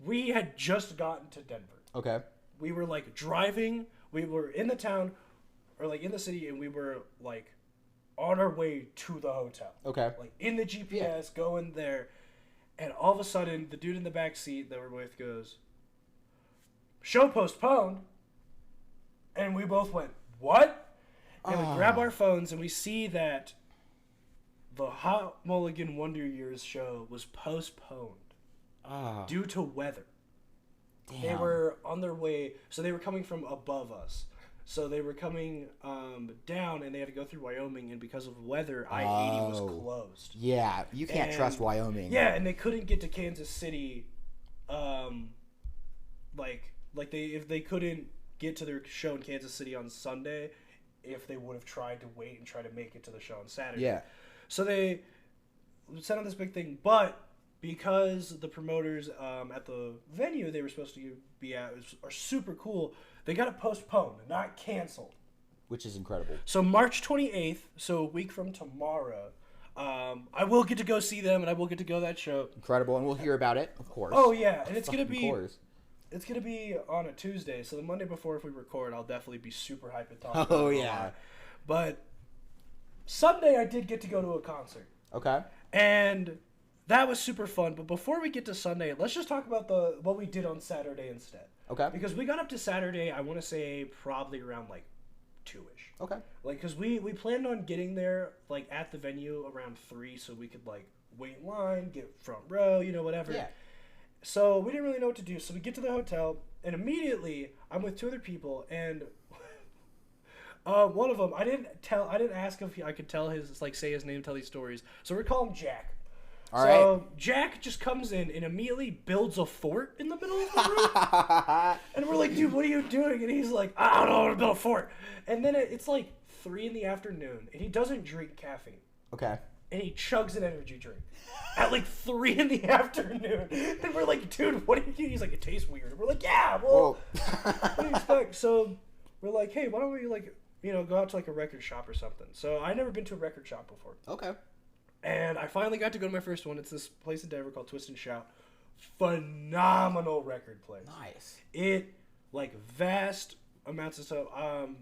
we had just gotten to Denver. Okay. We were like driving. We were in the town, or like in the city, and we were like on our way to the hotel. Okay. Like in the GPS, going there, and all of a sudden, the dude in the back seat that we're with goes, "Show postponed," and we both went, "What?" And we grab our phones and we see that the Hot Mulligan Wonder Years show was postponed due to weather. Damn. They were on their way, so they were coming from above us. So they were coming down, and they had to go through Wyoming, and because of weather, I-80 was closed. Yeah, you can't trust Wyoming. Yeah, and they couldn't get to Kansas City, if they couldn't get to their show in Kansas City on Sunday, if they would have tried to wait and try to make it to the show on Saturday. Yeah. So they set on this big thing, but because the promoters at the venue they were supposed to be at are super cool, they got it postponed, not canceled. Which is incredible. So March 28th, so a week from tomorrow, I will get to go see them, and I will get to go to that show. Incredible, and we'll hear about it, of course. Oh, yeah, and it's going to be on a Tuesday, so the Monday before if we record, I'll definitely be super hyped and talk about it. Oh, yeah. But Sunday I did get to go to a concert. Okay. And that was super fun. But before we get to Sunday, let's just talk about what we did on Saturday instead. Okay. Because we got up to Saturday, I want to say probably around like 2-ish. Okay. Like, because we planned on getting there like at the venue around 3 so we could like wait in line, get front row, whatever. Yeah. So we didn't really know what to do. So we get to the hotel, and immediately I'm with 2 other people, and one of them I didn't ask if I could tell say his name, tell these stories. So we're calling him Jack. All right. Jack just comes in and immediately builds a fort in the middle of the room. And we're like, dude, what are you doing? And he's like, I don't know how to build a fort. And then it's like 3 in the afternoon, and he doesn't drink caffeine. Okay. And he chugs an energy drink at like 3 in the afternoon. And we're like, dude, what are you doing? He's like, it tastes weird. And we're like, yeah, well, what do you expect? So we're like, hey, why don't we go out to like a record shop or something. So I never been to a record shop before. Okay. And I finally got to go to my first one. It's this place in Denver called Twist and Shout. Phenomenal record place. Nice. It, vast amounts of stuff.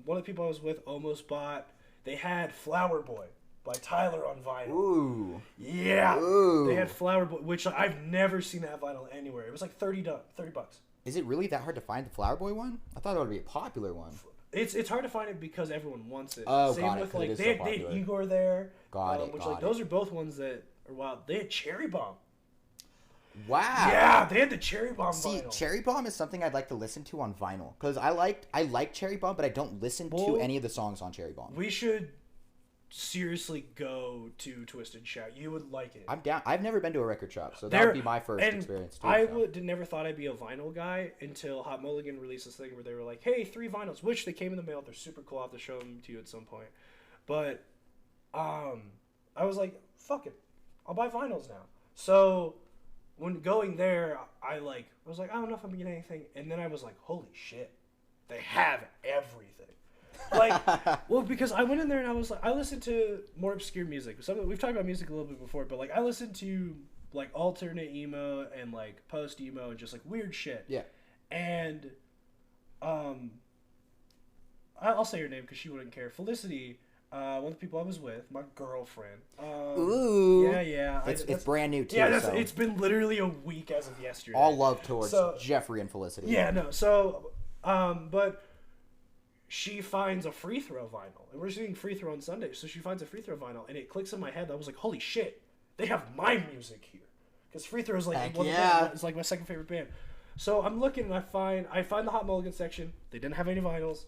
One of the people I was with almost bought, they had Flower Boy by Tyler on vinyl. Ooh. Yeah. Ooh. They had Flower Boy, which I've never seen that vinyl anywhere. It was like $30. Is it really that hard to find the Flower Boy one? I thought it would be a popular one. It's hard to find it because everyone wants it. Oh, Same got with it. they had Igor there. Got it. Which got those are both ones that are wild. They had Cherry Bomb. Wow. Yeah, they had the Cherry Bomb See, vinyl. Cherry Bomb is something I'd like to listen to on vinyl because I like Cherry Bomb, but I don't listen to any of the songs on Cherry Bomb. We should seriously go to Twist and Shout. You would like it. I'm down. I've never been to a record shop, so that would be my first experience too. I never thought I'd be a vinyl guy until Hot Mulligan released this thing where they were like, "Hey, 3 vinyls," which they came in the mail. They're super cool. I'll have to show them to you at some point. But I was like, "Fuck it, I'll buy vinyls now." So when going there, I was like, I don't know if I'm gonna get anything, and then I was like, "Holy shit, they have everything." Because I went in there and I was like, I listened to more obscure music. We've talked about music a little bit before, but I listened to alternate emo and post emo and just weird shit. Yeah. And I'll say her name because she wouldn't care. Felicity, one of the people I was with, my girlfriend. Ooh. Yeah. It's brand new too. Yeah, it's been literally a week as of yesterday. All love towards Jeffrey and Felicity. Yeah, no. So, but she finds a Free Throw vinyl, and we're doing Free Throw on Sunday. So she finds a Free Throw vinyl, and it clicks in my head. I was like, "Holy shit, they have my music here!" Because Free Throw is it's my second favorite band. So I'm looking, and I find the Hot Mulligan section. They didn't have any vinyls,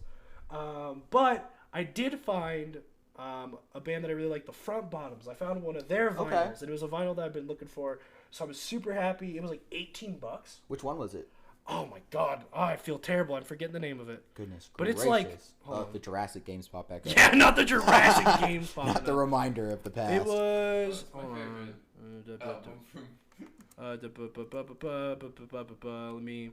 but I did find a band that I really like, the Front Bottoms. I found one of their vinyls, and it was a vinyl that I've been looking for. So I was super happy. It was $18. Which one was it? Oh my god, I feel terrible. I'm forgetting the name of it. Goodness but gracious. It's the Jurassic Games pop back up. Yeah, not the Jurassic Games pop. Not the reminder of the past. It was. Let me.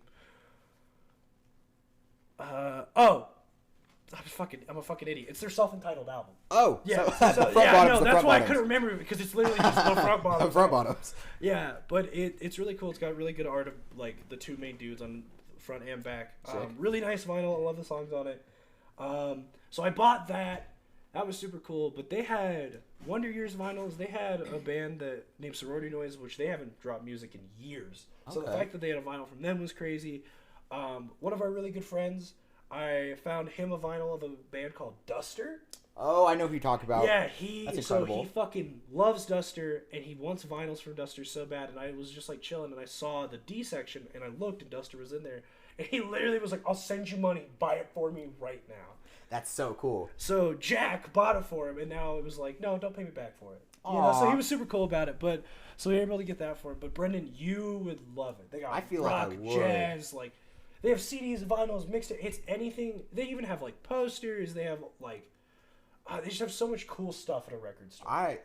I'm a fucking idiot. It's their self-entitled album. Oh, yeah. That's why I couldn't remember it because it's literally just the Front Bottoms. The Front Bottoms. Yeah, but it's really cool. It's got really good art of the 2 main dudes on front and back. Really nice vinyl. I love the songs on it. So I bought that. That was super cool. But they had Wonder Years vinyls. They had a band named Sorority Noise, which they haven't dropped music in years. So the fact that they had a vinyl from them was crazy. One of our really good friends, I found him a vinyl of a band called Duster. Oh, I know who you talk about. Yeah, That's incredible. So he fucking loves Duster, and he wants vinyls from Duster so bad. And I was just chilling, and I saw the D section, and I looked, and Duster was in there, and he literally was like, "I'll send you money, buy it for me right now." That's so cool. So Jack bought it for him, and now it was like, "No, don't pay me back for it." So he was super cool about it. But so we were able to get that for him. But Brendan, you would love it. They got rock, jazz, they have CDs, vinyls, mixed. It's anything. They even have posters. They have they just have so much cool stuff at a record store.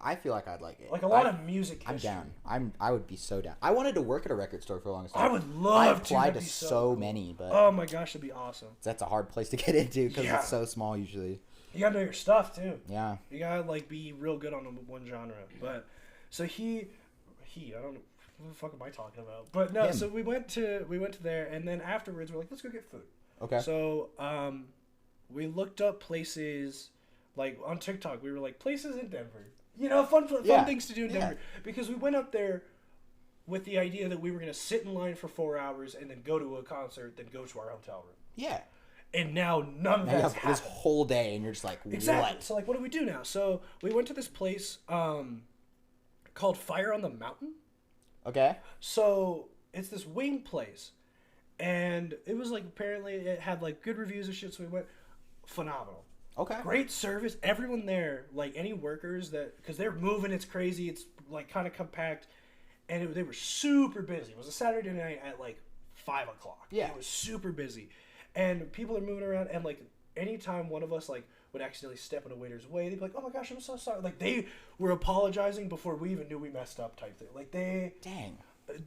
I feel like I'd like it. A lot of music history. I'm down. I would be so down. I wanted to work at a record store for a long time. I would love to. I applied to so many, but oh my gosh, that'd be awesome. That's a hard place to get into because it's so small usually. You gotta know your stuff too. Yeah. You gotta be real good on one genre. But so he I don't know. What the fuck am I talking about? But no, so we went to there, and then afterwards we're like, let's go get food. Okay. So we looked up places on TikTok. We were like, places in Denver fun things to do in Denver. Because we went up there with the idea that we were going to sit in line for 4 hours and then go to a concert, then go to our hotel room. Yeah. And now none of that's happened. This whole day, and you're just like, exactly. What? So, like, what do we do now? So, we went to this place called Fire on the Mountain. Okay. So, it's this wing place. And it was, like, apparently it had, like, good reviews and shit, so we went. Phenomenal. Okay. Great service. Everyone there, like, any workers that... Because they're moving, it's crazy, it's, like, kind of compact. And they were super busy. It was a Saturday night at, like, 5 o'clock. Yeah. It was super busy. And people are moving around, and, like, anytime one of us, like, would accidentally step in a waiter's way, they'd be like, oh my gosh, I'm so sorry. Like, they were apologizing before we even knew we messed up type thing. Like, Dang.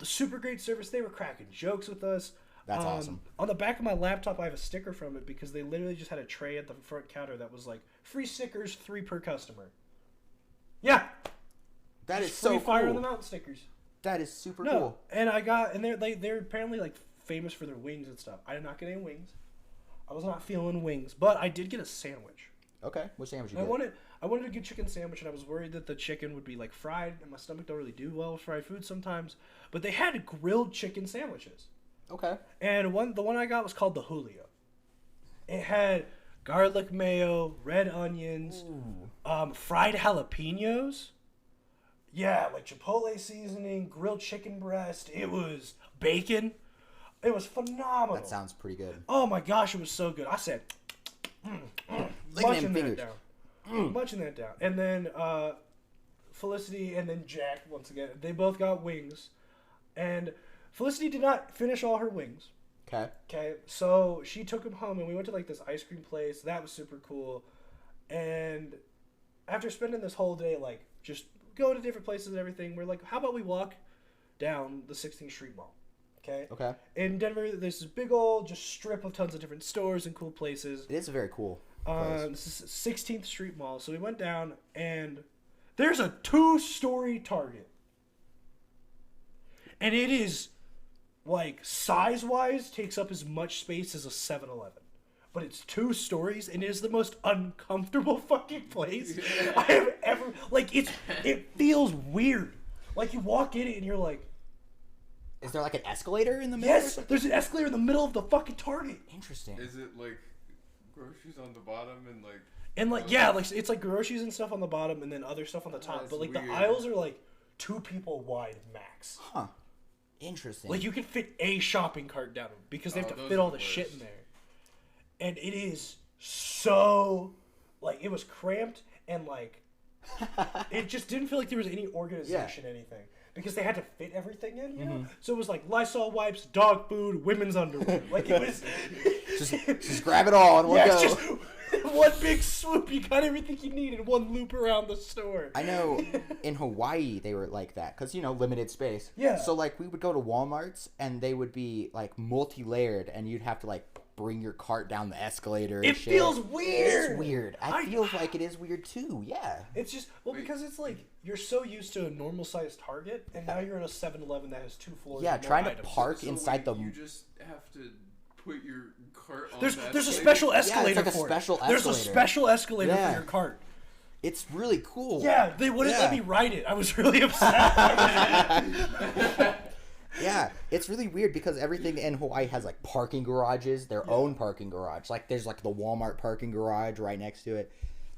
Super great service. They were cracking jokes with us. That's awesome. On the back of my laptop, I have a sticker from it because they literally just had a tray at the front counter that was like, free stickers, 3 per customer. Yeah. That is just so free cool. Fire on the Mountain stickers. That is super cool. And they're apparently like famous for their wings and stuff. I did not get any wings. I was not feeling wings, but I did get a sandwich. Okay, what sandwich you get? I wanted a good chicken sandwich, and I was worried that the chicken would be like fried, and my stomach don't really do well with fried food sometimes. But they had grilled chicken sandwiches. Okay. And the one I got was called the Julio. It had garlic mayo, red onions, fried jalapenos. Yeah, like Chipotle seasoning, grilled chicken breast. It was bacon. It was phenomenal. That sounds pretty good. Oh my gosh, it was so good. I said, munching that down. Munching that down. And then Felicity and then Jack, once again, they both got wings. And Felicity did not finish all her wings. Okay, so she took them home, and we went to like this ice cream place. That was super cool. And after spending this whole day, like, just going to different places and everything, we're like, how about we walk down the 16th Street Mall? Okay. In Denver, there's this big old just strip of tons of different stores and cool places. It is a very cool place. This is 16th Street Mall. So we went down, and there's a 2-story Target. And it is, like, size-wise, takes up as much space as a 7-Eleven. But it's 2 stories, and it is the most uncomfortable fucking place I have ever... Like, it feels weird. Like, you walk in it, and you're like... Is there, like, an escalator in the middle? Yes! There's an escalator in the middle of the fucking Target. Interesting. Is it, like, groceries on the bottom and, like... And, like, yeah, like, it's, like, groceries and stuff on the bottom, and then other stuff on the top. But, like, weird. The aisles are, like, 2 people wide max. Huh. Interesting. Like, you can fit a shopping cart down them because they have to fit all the shit in there. And it is so, like, it was cramped and, like, it just didn't feel like there was any organization, anything. Because they had to fit everything in, you know? So it was like Lysol wipes, dog food, women's underwear. Like, it was... just grab it all in one go. Just one big swoop. You got everything you need in one loop around the store. I know in Hawaii they were like that because, you know, limited space. Yeah. So, like, we would go to Walmarts and they would be, like, multi-layered and you'd have to, like, bring your cart down the escalator and it shit. Feels weird. It's weird. I feel like it is weird too. Yeah. It's just because it's like you're so used to a normal sized Target, and now you're in a 7-Eleven that has 2 floors. Yeah, trying to items. park inside the. You just have to put your cart on. There's a special escalator it's like for a special it. Escalator. There's a special escalator for your cart. It's really cool. Yeah, they wouldn't let me ride it. I was really upset. Yeah, it's really weird because everything in Hawaii has, like, parking garages, their own parking garage. Like, there's, like, the Walmart parking garage right next to it.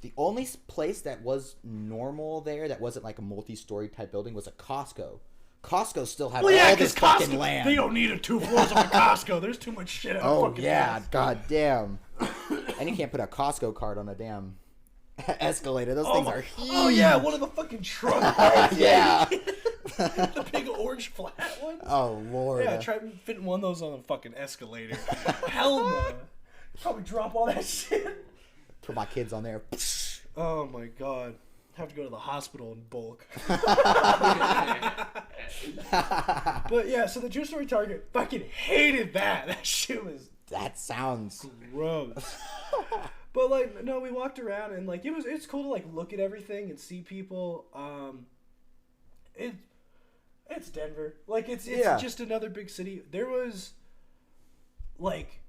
The only place that was normal there that wasn't, like, a multi-story type building was a Costco. Costco still had all this fucking land. They don't need 2 floors of a Costco. There's too much shit out of fucking yeah, god damn. And you can't put a Costco card on a damn escalator. Those things are huge. Oh, yeah, one of the fucking trunk yeah. The big orange flat ones? Oh, Lord. Yeah, try fitting one of those on a fucking escalator. Hell no. Probably drop all that shit. Put my kids on there. Oh, my God. Have to go to the hospital in bulk. But, yeah, so the 2-story Target, fucking hated that. That shit was... That sounds... gross. But, like, no, we walked around, and, like, it's cool to, like, look at everything and see people. It's Denver. Like, it's just another big city. There was, like,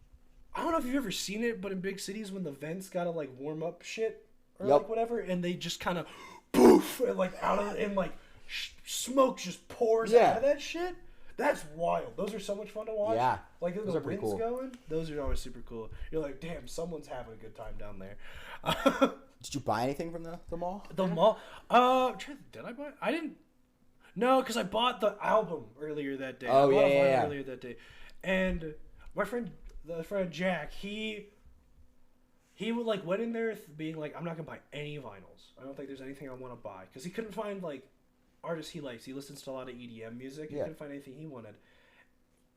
I don't know if you've ever seen it, but in big cities when the vents gotta, like, warm up shit or, like, whatever, and they just kind of poof, and like out of and like smoke just pours out of that shit. That's wild. Those are so much fun to watch. Yeah, like those the are pretty wind's cool. going. Those are always super cool. You're like, damn, someone's having a good time down there. Did you buy anything from the mall? The mall? Did I buy? I didn't. No, because I bought the album earlier that day. Oh, I bought yeah. Earlier that day, and my friend Jack, he would like went in there being like, I'm not gonna buy any vinyls. I don't think there's anything I want to buy because he couldn't find like artists he likes. He listens to a lot of EDM music. He couldn't find anything he wanted.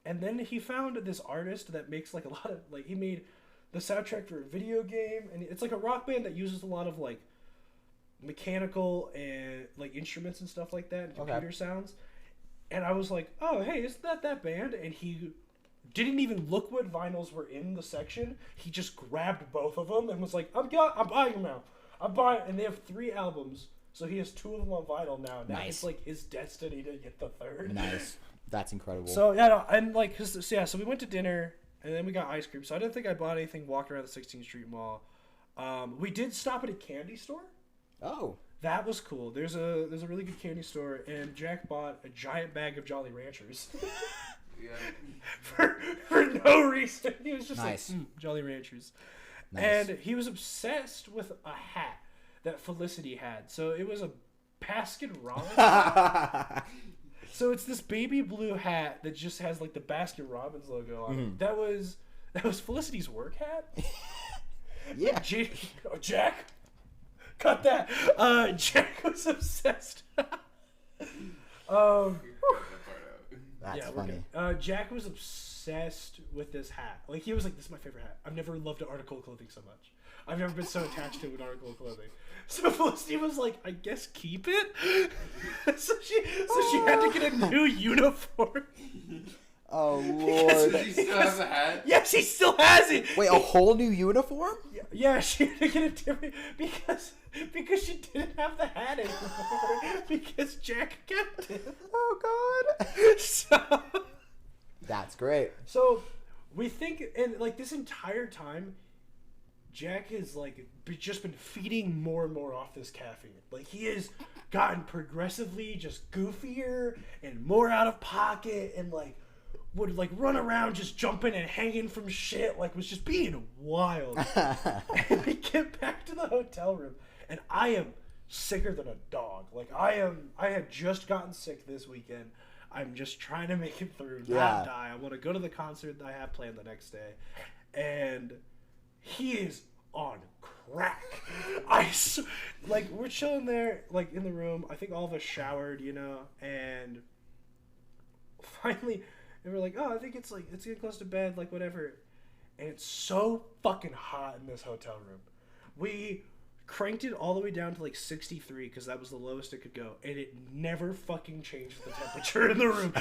And then he found this artist that makes like a lot of like he made the soundtrack for a video game, and it's like a rock band that uses a lot of like mechanical and like instruments and stuff like that and computer sounds. And I was like, oh hey, isn't that band? And he didn't even look what vinyls were in the section. He just grabbed both of them and was like, I'm buying them now. I'm buying, and they have 3 albums, so he has 2 of them on vinyl now. Now it's like his destiny to get the 3rd. Nice, that's incredible. So yeah, no, and like, so we went to dinner and then we got ice cream. So I didn't think I bought anything walking around the 16th Street Mall. We did stop at a candy store. Oh, that was cool. There's a really good candy store, and Jack bought a giant bag of Jolly Ranchers. for no reason. He was just like, Jolly Ranchers. Nice. And he was obsessed with a hat that Felicity had. So it was a Baskin Robbins. So it's this baby blue hat that just has like the Baskin Robbins logo on it. That was Felicity's work hat. Yeah. Jack, cut that. Jack was obsessed. That's funny. Jack was obsessed with this hat. Like, he was like, this is my favorite hat. I've never loved an article of clothing so much. I've never been so attached to an article of clothing. So Felicity was like, I guess keep it. so she had to get a new uniform. Oh, Lord. She still has a hat? Yeah, she still has it. Wait, a whole new uniform? Yeah, she had to get a different... Because she didn't have the hat anymore. Because Jack kept it. Oh, God. So... That's great. So, we think... And, like, this entire time, Jack has, like, just been feeding more and more off this caffeine. Like, he has gotten progressively just goofier and more out of pocket and, like... would like run around just jumping and hanging from shit, like was just being wild. And we get back to the hotel room and I am sicker than a dog. Like I had just gotten sick this weekend. I'm just trying to make it through, not die. I want to go to the concert that I have planned the next day. And he is on crack. Like we're chilling there like in the room. I think all of us showered, you know, and finally and we're like, oh, I think it's getting close to bed, like whatever. And it's so fucking hot in this hotel room. We cranked it all the way down to like 63 because that was the lowest it could go, and it never fucking changed the temperature in the room.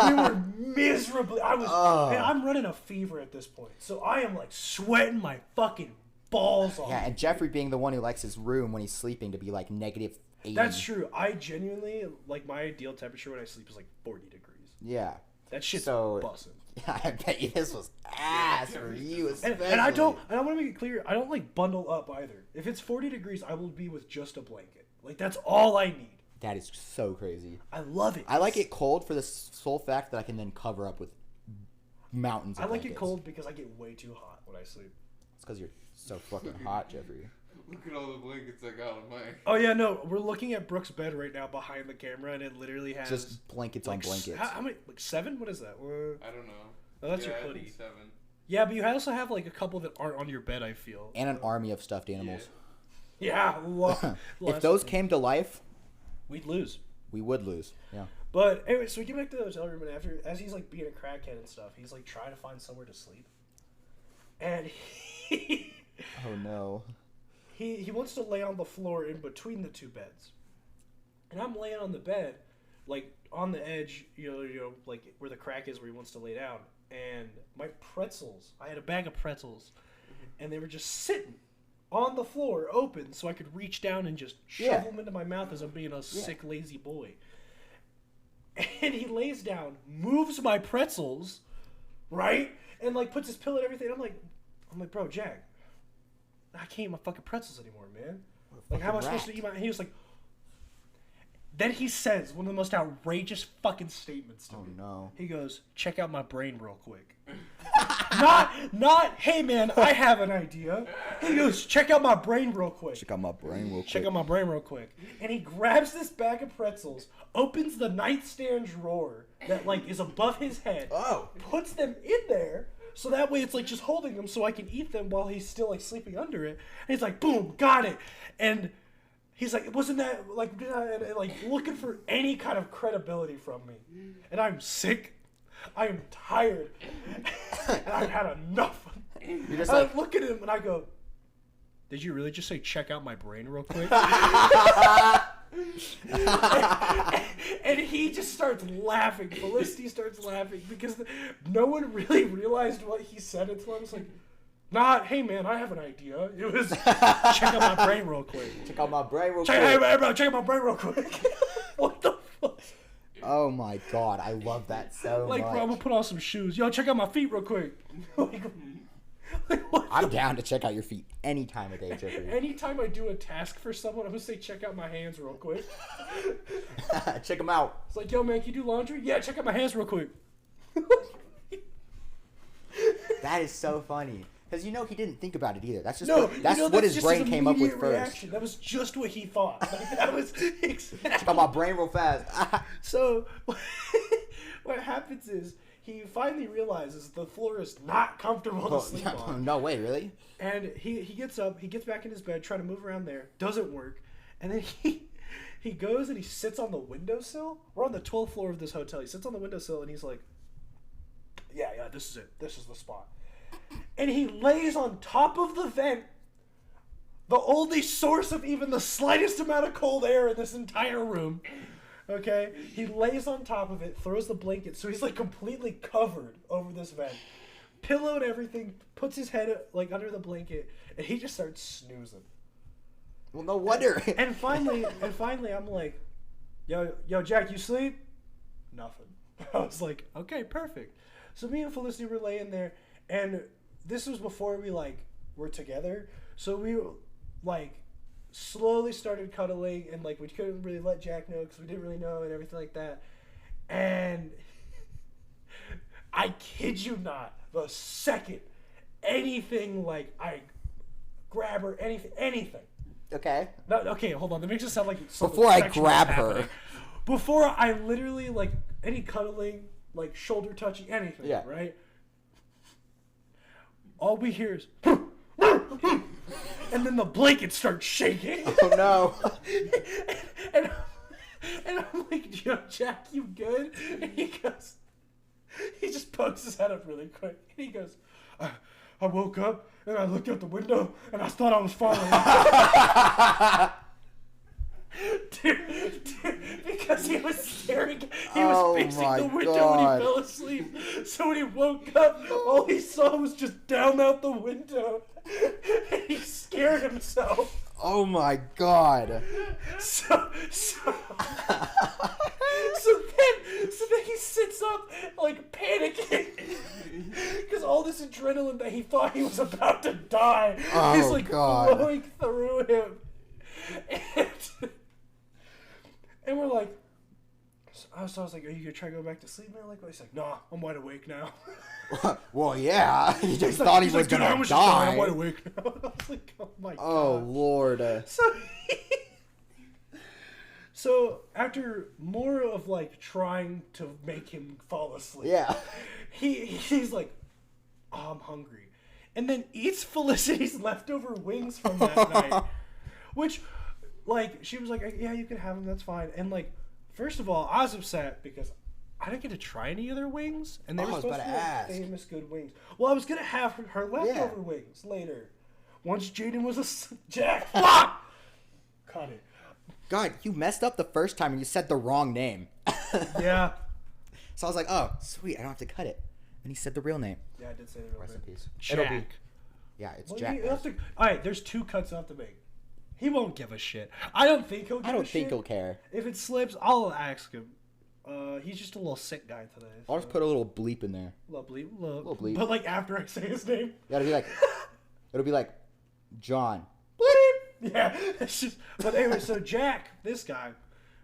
We were miserably. And I'm running a fever at this point, so I am like sweating my fucking balls off. Yeah, and Jeffrey being the one who likes his room when he's sleeping to be like -80. That's true. I genuinely like my ideal temperature when I sleep is like 40 degrees. Yeah. That shit's bussin'. Yeah, I bet you this was ass for you, especially. And I want to make it clear, I don't like bundle up either. If it's 40 degrees, I will be with just a blanket. Like that's all I need. That is so crazy. I love it. I like it cold for the sole fact that I can then cover up with mountains of blankets. blankets. It cold because I get way too hot when I sleep. It's because you're so fucking hot, Jeffrey. Look at all the blankets I got on mine. Oh yeah, no, we're looking at Brooke's bed right now behind the camera, and it literally has just blankets on blankets. How many? Like 7? What is that? I don't know. Oh, that's your hoodie. I think 7. Yeah, but you also have like a couple that aren't on your bed. I feel. And an army of stuffed animals. Yeah. If those came to life, we'd lose. We would lose. Yeah. But anyway, so we get back to the hotel room, and as he's like being a crackhead and stuff, he's like trying to find somewhere to sleep, and he. Oh no. He wants to lay on the floor in between the 2 beds. And I'm laying on the bed, like, on the edge, you know, like, where the crack is where he wants to lay down. And my pretzels, I had a bag of pretzels, and they were just sitting on the floor, open, so I could reach down and just shove them into my mouth as I'm being a sick, lazy boy. And he lays down, moves my pretzels, right? And, like, puts his pillow and everything. I'm like, bro, Jack. I can't eat my fucking pretzels anymore, man. Like, how am I supposed to eat my... And he was like, Then he says one of the most outrageous fucking statements to me. Oh, no. He goes, check out my brain real quick. not, hey man, I have an idea. He goes, check out my brain real quick. Check out my brain real quick. Check out my brain real quick. And he grabs this bag of pretzels, opens the nightstand drawer that like is above his head, puts them in there, so that way it's like just holding them so I can eat them while he's still like sleeping under it. And he's like, boom, got it. And he's like, wasn't that like, and like looking for any kind of credibility from me. And I'm sick. I am tired. And I've had enough. You're just I like, look at him and I go, did you really just say check out my brain real quick? And he just starts laughing. Felicity starts laughing because no one really realized what he said until I was like, nah, hey man, I have an idea. It was check out my brain real quick. Check out my brain real quick. Check out my brain real quick. What the fuck? Oh my god, I love that so much. Like, bro, I'm gonna put on some shoes. Yo, check out my feet real quick. I'm down to check out your feet any time of day, Jeffrey. Anytime I do a task for someone, I'm gonna say check out my hands real quick. Check them out. It's like, yo man, can you do laundry? Yeah, check out my hands real quick. That is so funny. Because he didn't think about it either. That's just No, that's what his brain came up with first. Reaction. That was just what he thought. Like, that was exactly. Check out my brain real fast. So, what happens is he finally realizes the floor is not comfortable to sleep on. No way, really? And he gets up, he gets back in his bed, trying to move around there. Doesn't work. And then he goes and he sits on the windowsill. We're on the 12th floor of this hotel. He sits on the windowsill and he's like, yeah, this is it. This is the spot. And he lays on top of the vent, the only source of even the slightest amount of cold air in this entire room. Okay? He lays on top of it, throws the blanket, so he's like completely covered over this vent. Pillow and everything, puts his head like under the blanket, and he just starts snoozing. Well, no wonder. And finally, I'm like, yo, Jack, you sleep? Nothing. I was like, okay, perfect. So me and Felicity were laying there, and this was before we like were together. So we like slowly started cuddling, and like we couldn't really let Jack know because we didn't really know and everything like that. And I kid you not, the second anything like I grab her, anything. Okay. No, okay, hold on. That makes it sound like before I grab her. Before I literally like any cuddling, like shoulder touching, anything. Yeah. Right. All we hear is, and then the blanket starts shaking. Oh no! and I'm like, yo, Jack, you good? And he just pokes his head up really quick, and he goes, I woke up and I looked out the window and I thought I was falling. Dude, because he was staring, he was facing the window when he fell asleep. So when he woke up, all he saw was just down out the window, and he scared himself. Oh my god! So then he sits up like panicking because all this adrenaline that he thought he was about to die is like flowing through him. And we're like, I was like, are you gonna try to go back to sleep, man? Like, he's like, nah, I'm wide awake now. Well, yeah, he just thought he was gonna die. I'm wide awake now. I was like, oh my god. Oh Lord. So after more of like trying to make him fall asleep, yeah, he's like, oh, I'm hungry, and then eats Felicity's leftover wings from that night, which. Like, she was like, yeah, you can have them, that's fine. And, like, first of all, I was upset because I didn't get to try any of their wings. And they were supposed to be like, famous good wings. Well, I was going to have her leftover wings later. Once Jaden was a Jack. Fuck! Cut it. God, you messed up the first time and you said the wrong name. Yeah. So I was like, oh, sweet, I don't have to cut it. And he said the real name. Yeah, I did say the real name. Rest in peace. Jack. It'll be. Yeah, it's Jack. Alright, there's 2 cuts I have to make. He won't give a shit. I don't think he'll give a shit. I don't think he'll care. If it slips, I'll ask him. He's just a little sick guy today. So. I'll just put a little bleep in there. Little bleep. Little bleep. But like after I say his name. Yeah, it'll be like, John. Bleep. Yeah. It's just. But anyway, so Jack, this guy,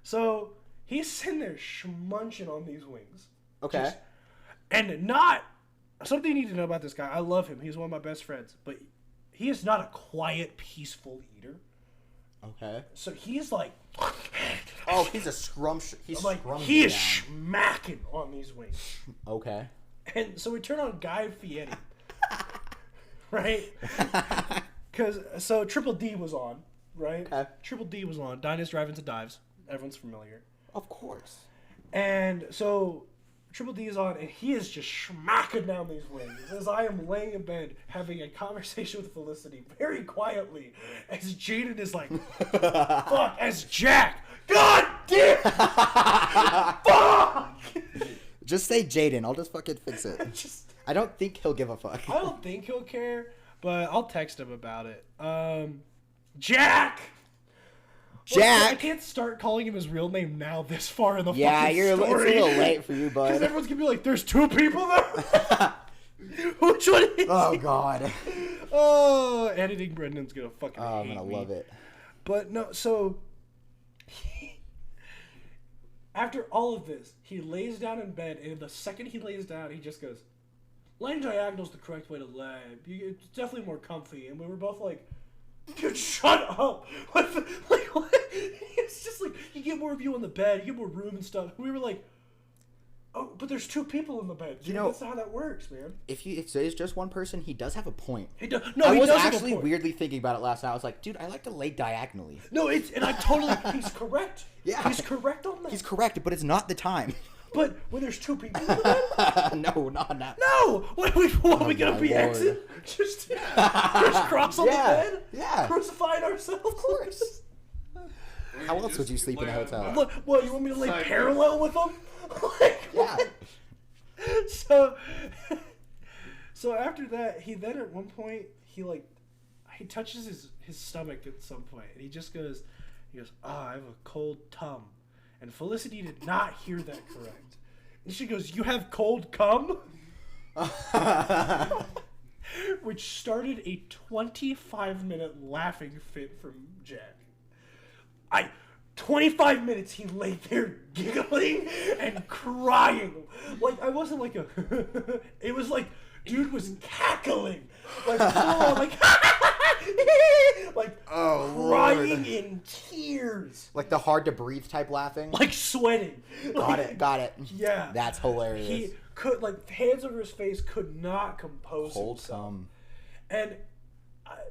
So he's sitting there schmunching on these wings. Okay. And not something you need to know about this guy. I love him. He's one of my best friends, but he is not a quiet, peaceful eater. Okay. So he's like, oh, he's a scrumsh. He's like scrumming he is down. smacking on these wings. Okay. And so we turn on Guy Fieri, right? So Triple D was on, right? Okay. Triple D was on. Diners, Drive-Ins, and Dives. Everyone's familiar. Of course. And so Triple D is on, and he is just smacking down these wings as I am laying in bed having a conversation with Felicity very quietly as Jaden is like, fuck, as Jack, God damn, fuck. Just say Jaden. I'll just fucking fix it. I don't think he'll give a fuck. I don't think he'll care, but I'll text him about it. Jack! I can't start calling him his real name now this far in the fucking story. Yeah, it's a little late for you, bud. Because everyone's going to be like, there's two people there? Which one is Oh, God. Oh, editing Brendan's going to fucking hate me. I'm going to love it. But no, so... After all of this, he lays down in bed, and the second he lays down, he just goes, laying diagonal is the correct way to lay. It's definitely more comfy. And we were both like, dude, shut up. What? It's just like, you get more of you on the bed, you get more room and stuff. We were like, oh, but there's two people in the bed. You know, that's not how that works, man. If it's just one person, he does have a point. He does. No, he does have a point. I was actually weirdly thinking about it last night. I was like, dude, I like to lay diagonally. No, and I totally, he's correct. Yeah. He's correct on that. He's correct, but it's not the time. But when there's two people in the bed? No, not now. No! What are we going to be exit? Just cross on the bed? Yeah. Crucifying ourselves? Of course. How else would you sleep in a hotel? Look, what, you want me to lay parallel with them? Yeah. So after that, he then at one point, he touches his stomach at some point, and he goes, I have a cold tum. And Felicity did not hear that correct. And she goes, you have cold cum? Which started a 25-minute laughing fit from Jack. 25 minutes he lay there giggling and crying. Like, I wasn't like a... It was like, dude was cackling. Like, full on, like... like, oh, crying Lord. in tears. Like the hard to breathe type laughing? Like sweating. Got it. Yeah. That's hilarious. He could, like, hands over his face, could not compose Cold himself. cum. And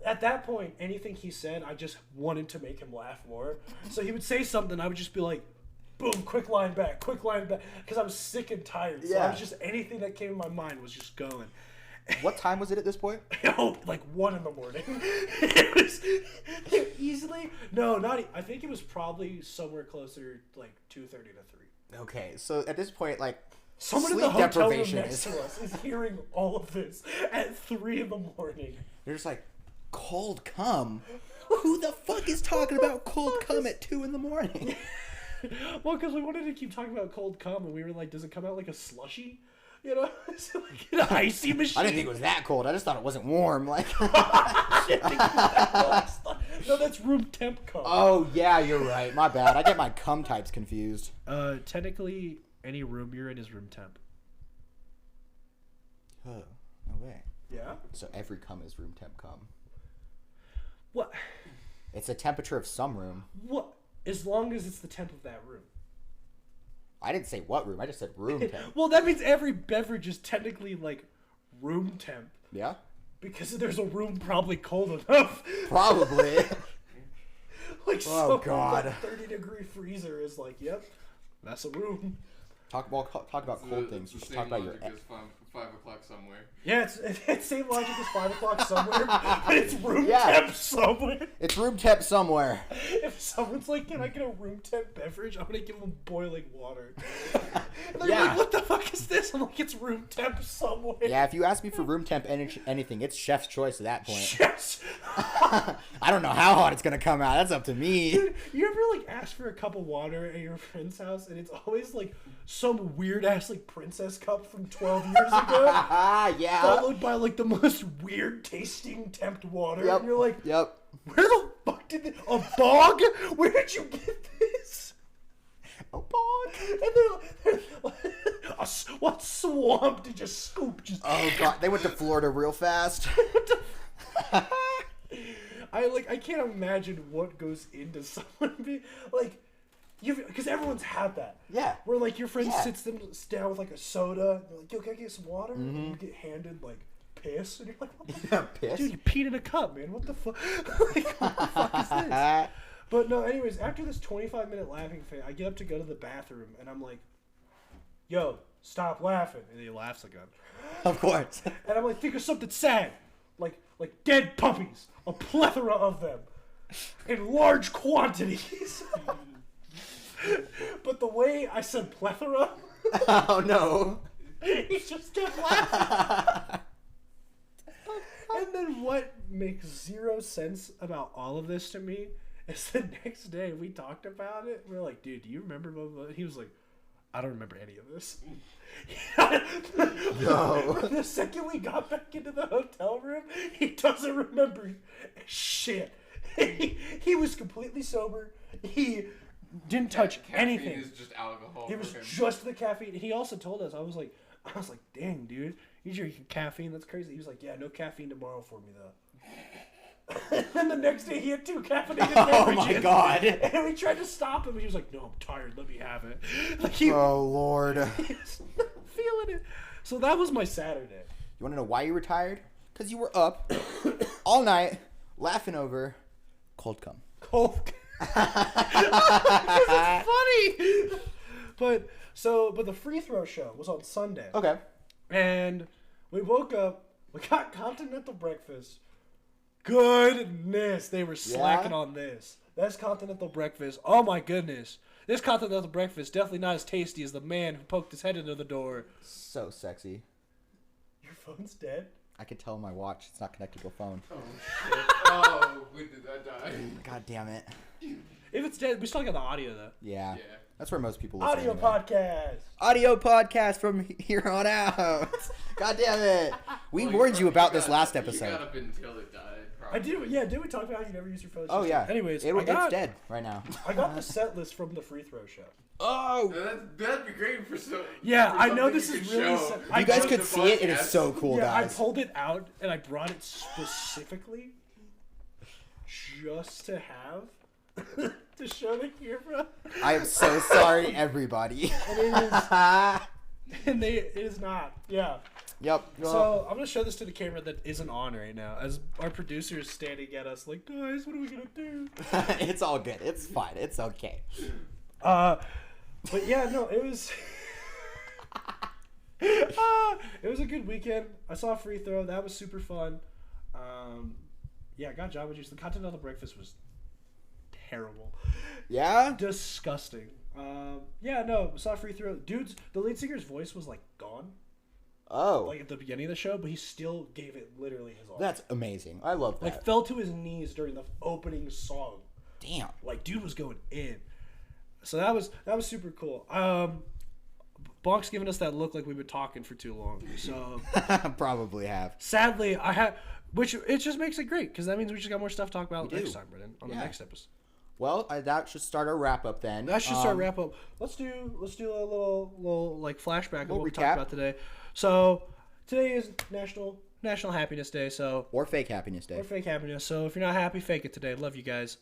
at that point, anything he said, I just wanted to make him laugh more. So he would say something, I would just be like, boom, quick line back. Because I was sick and tired. So I was just, anything that came in my mind was just going. What time was it at this point? Oh, like 1 in the morning. It was easily, no, not, I think it was probably somewhere closer, like 2:30 to 3. Okay, so at this point, like, someone in sleep the hotel room deprivation next to us is hearing all of this at 3 in the morning. They're just like, cold cum? Who the fuck is talking about cold cum at 2 in the morning? Well, because we wanted to keep talking about cold cum, and we were like, does it come out like a slushy? You know, it's like an icy machine. I didn't think it was that cold. I just thought it wasn't warm. Like, No, that's room temp cum. Oh yeah, you're right. My bad. I get my cum types confused. Technically, any room you're in is room temp. Oh, no way. Yeah. So every cum is room temp cum. What? It's the temperature of some room. What? As long as it's the temp of that room. I didn't say what room. I just said room temp. Well, that means every beverage is technically like room temp. Yeah. Because there's a room probably cold enough. Probably. Like, oh God. Like 30-degree freezer is like, yep, that's a room. Talk about cold things. You should talk about your. It's 5 o'clock somewhere. Yeah, it's same logic as 5 o'clock somewhere, but it's room temp somewhere. It's room temp somewhere. If someone's like, can I get a room temp beverage? I'm gonna give them boiling water. And they're like, what the fuck is this? I'm like, it's room temp somewhere. Yeah, if you ask me for room temp anything, it's chef's choice at that point. Yes. I don't know how hot it's gonna come out. That's up to me. Dude, you ever like ask for a cup of water at your friend's house, and it's always like some weird ass like princess cup from 12 years ago? Yeah. Followed by like the most weird tasting temp water. Yep. And you're like, yep. Where the fuck did this? A bog? Where did you get this? pond. And what swamp did you scoop? Just oh god, they went to Florida real fast. I can't imagine what goes into someone being like, because everyone's had that. Yeah. Where like your friend sits them down with like a soda, and they're like, "Yo, can I get some water?" And you get handed like piss, and you're like, "What the fuck? Piss? Dude, you peed in a cup, man. What the fuck? Like, what the fuck is this?" But no, anyways, after this 25-minute laughing fit, I get up to go to the bathroom, and I'm like, "Yo, stop laughing!" And he laughs again. Of course. And I'm like, "Think of something sad, like dead puppies, a plethora of them, in large quantities." But the way I said plethora, oh no, he just kept laughing. And then what makes zero sense about all of this to me is the next day we talked about it. We were like, "Dude, do you remember blah, blah, blah?" He was like, "I don't remember any of this." No. The second we got back into the hotel room, he doesn't remember shit. He was completely sober. He didn't touch anything. Is just alcohol. It was just the caffeine. He also told us, I was like, "Dang, dude, you drinking caffeine? That's crazy." He was like, "Yeah, no caffeine tomorrow for me though." And then the next day he had 2 caffeinated beverages. Oh my god. And we tried to stop him. He was like, "No, I'm tired. Let me have it." Like oh lord. He was not feeling it. So that was my Saturday. You want to know why you were tired? Because you were up all night laughing over cold cum. Cold. It's funny. But the free throw show was on Sunday. Okay. And we woke up, we got continental breakfast. Goodness, they were slacking on this. That's continental breakfast. Oh my goodness. This continental breakfast definitely not as tasty as the man who poked his head into the door. So sexy. Your phone's dead? I could tell on my watch it's not connected to a phone. Oh shit. Oh, when did that die? God damn it. If it's dead, we still got the audio though. Yeah. Yeah. That's where most people listen. Audio anyway. podcast. Audio podcast from here on out. God damn it. We warned you about this last episode. You got up until it died, probably. I do, yeah. Did we talk about how you never use your phone? Oh, yeah. Anyways, it's dead right now. I got the set list from the free throw show. Oh. That'd be great for some. Yeah, for I know something this you is could really. show. You guys could the see it. It is podcast. so cool, Yeah, guys. I pulled it out and I brought it specifically just to have to show the camera. I am so sorry, everybody. And it is not. Yeah. Yep. So I'm gonna show this to the camera that isn't on right now, as our producer is standing at us like, "Guys, what are we gonna do?" It's all good. It's fine. It's okay. But yeah, no, it was. It was a good weekend. I saw a free throw. That was super fun. Yeah, I got Jamba Juice. The continental breakfast was terrible. Yeah? Disgusting. Yeah, no, saw a free throw. Dude's, the lead singer's voice was like gone. Oh. Like at the beginning of the show, but he still gave it literally his all. That's amazing. I love that. Like fell to his knees during the opening song. Damn. Like dude was going in. So that was super cool. Bonk's giving us that look like we've been talking for too long. So probably have. sadly, I have, which it just makes it great because that means we just got more stuff to talk about next time, Brennan, on the next episode. Well, that should start our wrap up then. That should start wrap up. Let's do a little like flashback of what we recap. talked about today. So today is National Happiness Day. So or fake happiness day. or fake happiness. So if you're not happy, fake it today. Love you guys.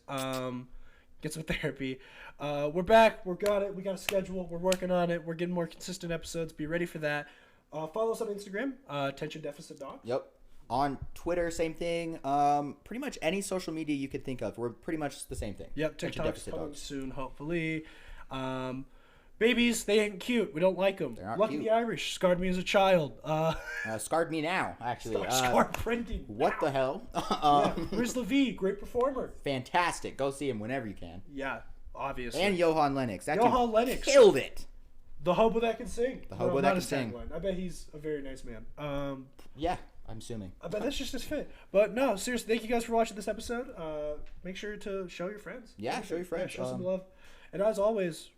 Get some therapy. We're back. We got it. We got a schedule. We're working on it. We're getting more consistent episodes. Be ready for that. Follow us on Instagram. Attention Deficit Dog. Yep. On Twitter, same thing. Pretty much any social media you could think of. We're pretty much the same thing. Yep. Attention TikTok's Deficit coming Dogs. soon, hopefully. Babies, they ain't cute. We don't like them. They're not Lucky cute. the Irish scarred me as a child. Scarred me now, actually. Scarred Brendan. What the hell? Yeah. Riz Levy, great performer. Fantastic. Go see him whenever you can. Yeah, obviously. And Johan Lennox. That Johan dude Lennox. killed it. The hobo that can sing. The hobo No, that not can his sing. tagline. I bet he's a very nice man. Yeah, I'm assuming. I bet that's just his fit. But no, seriously, thank you guys for watching this episode. Make sure to show your friends. Yeah, show your friends. show some love. And as always,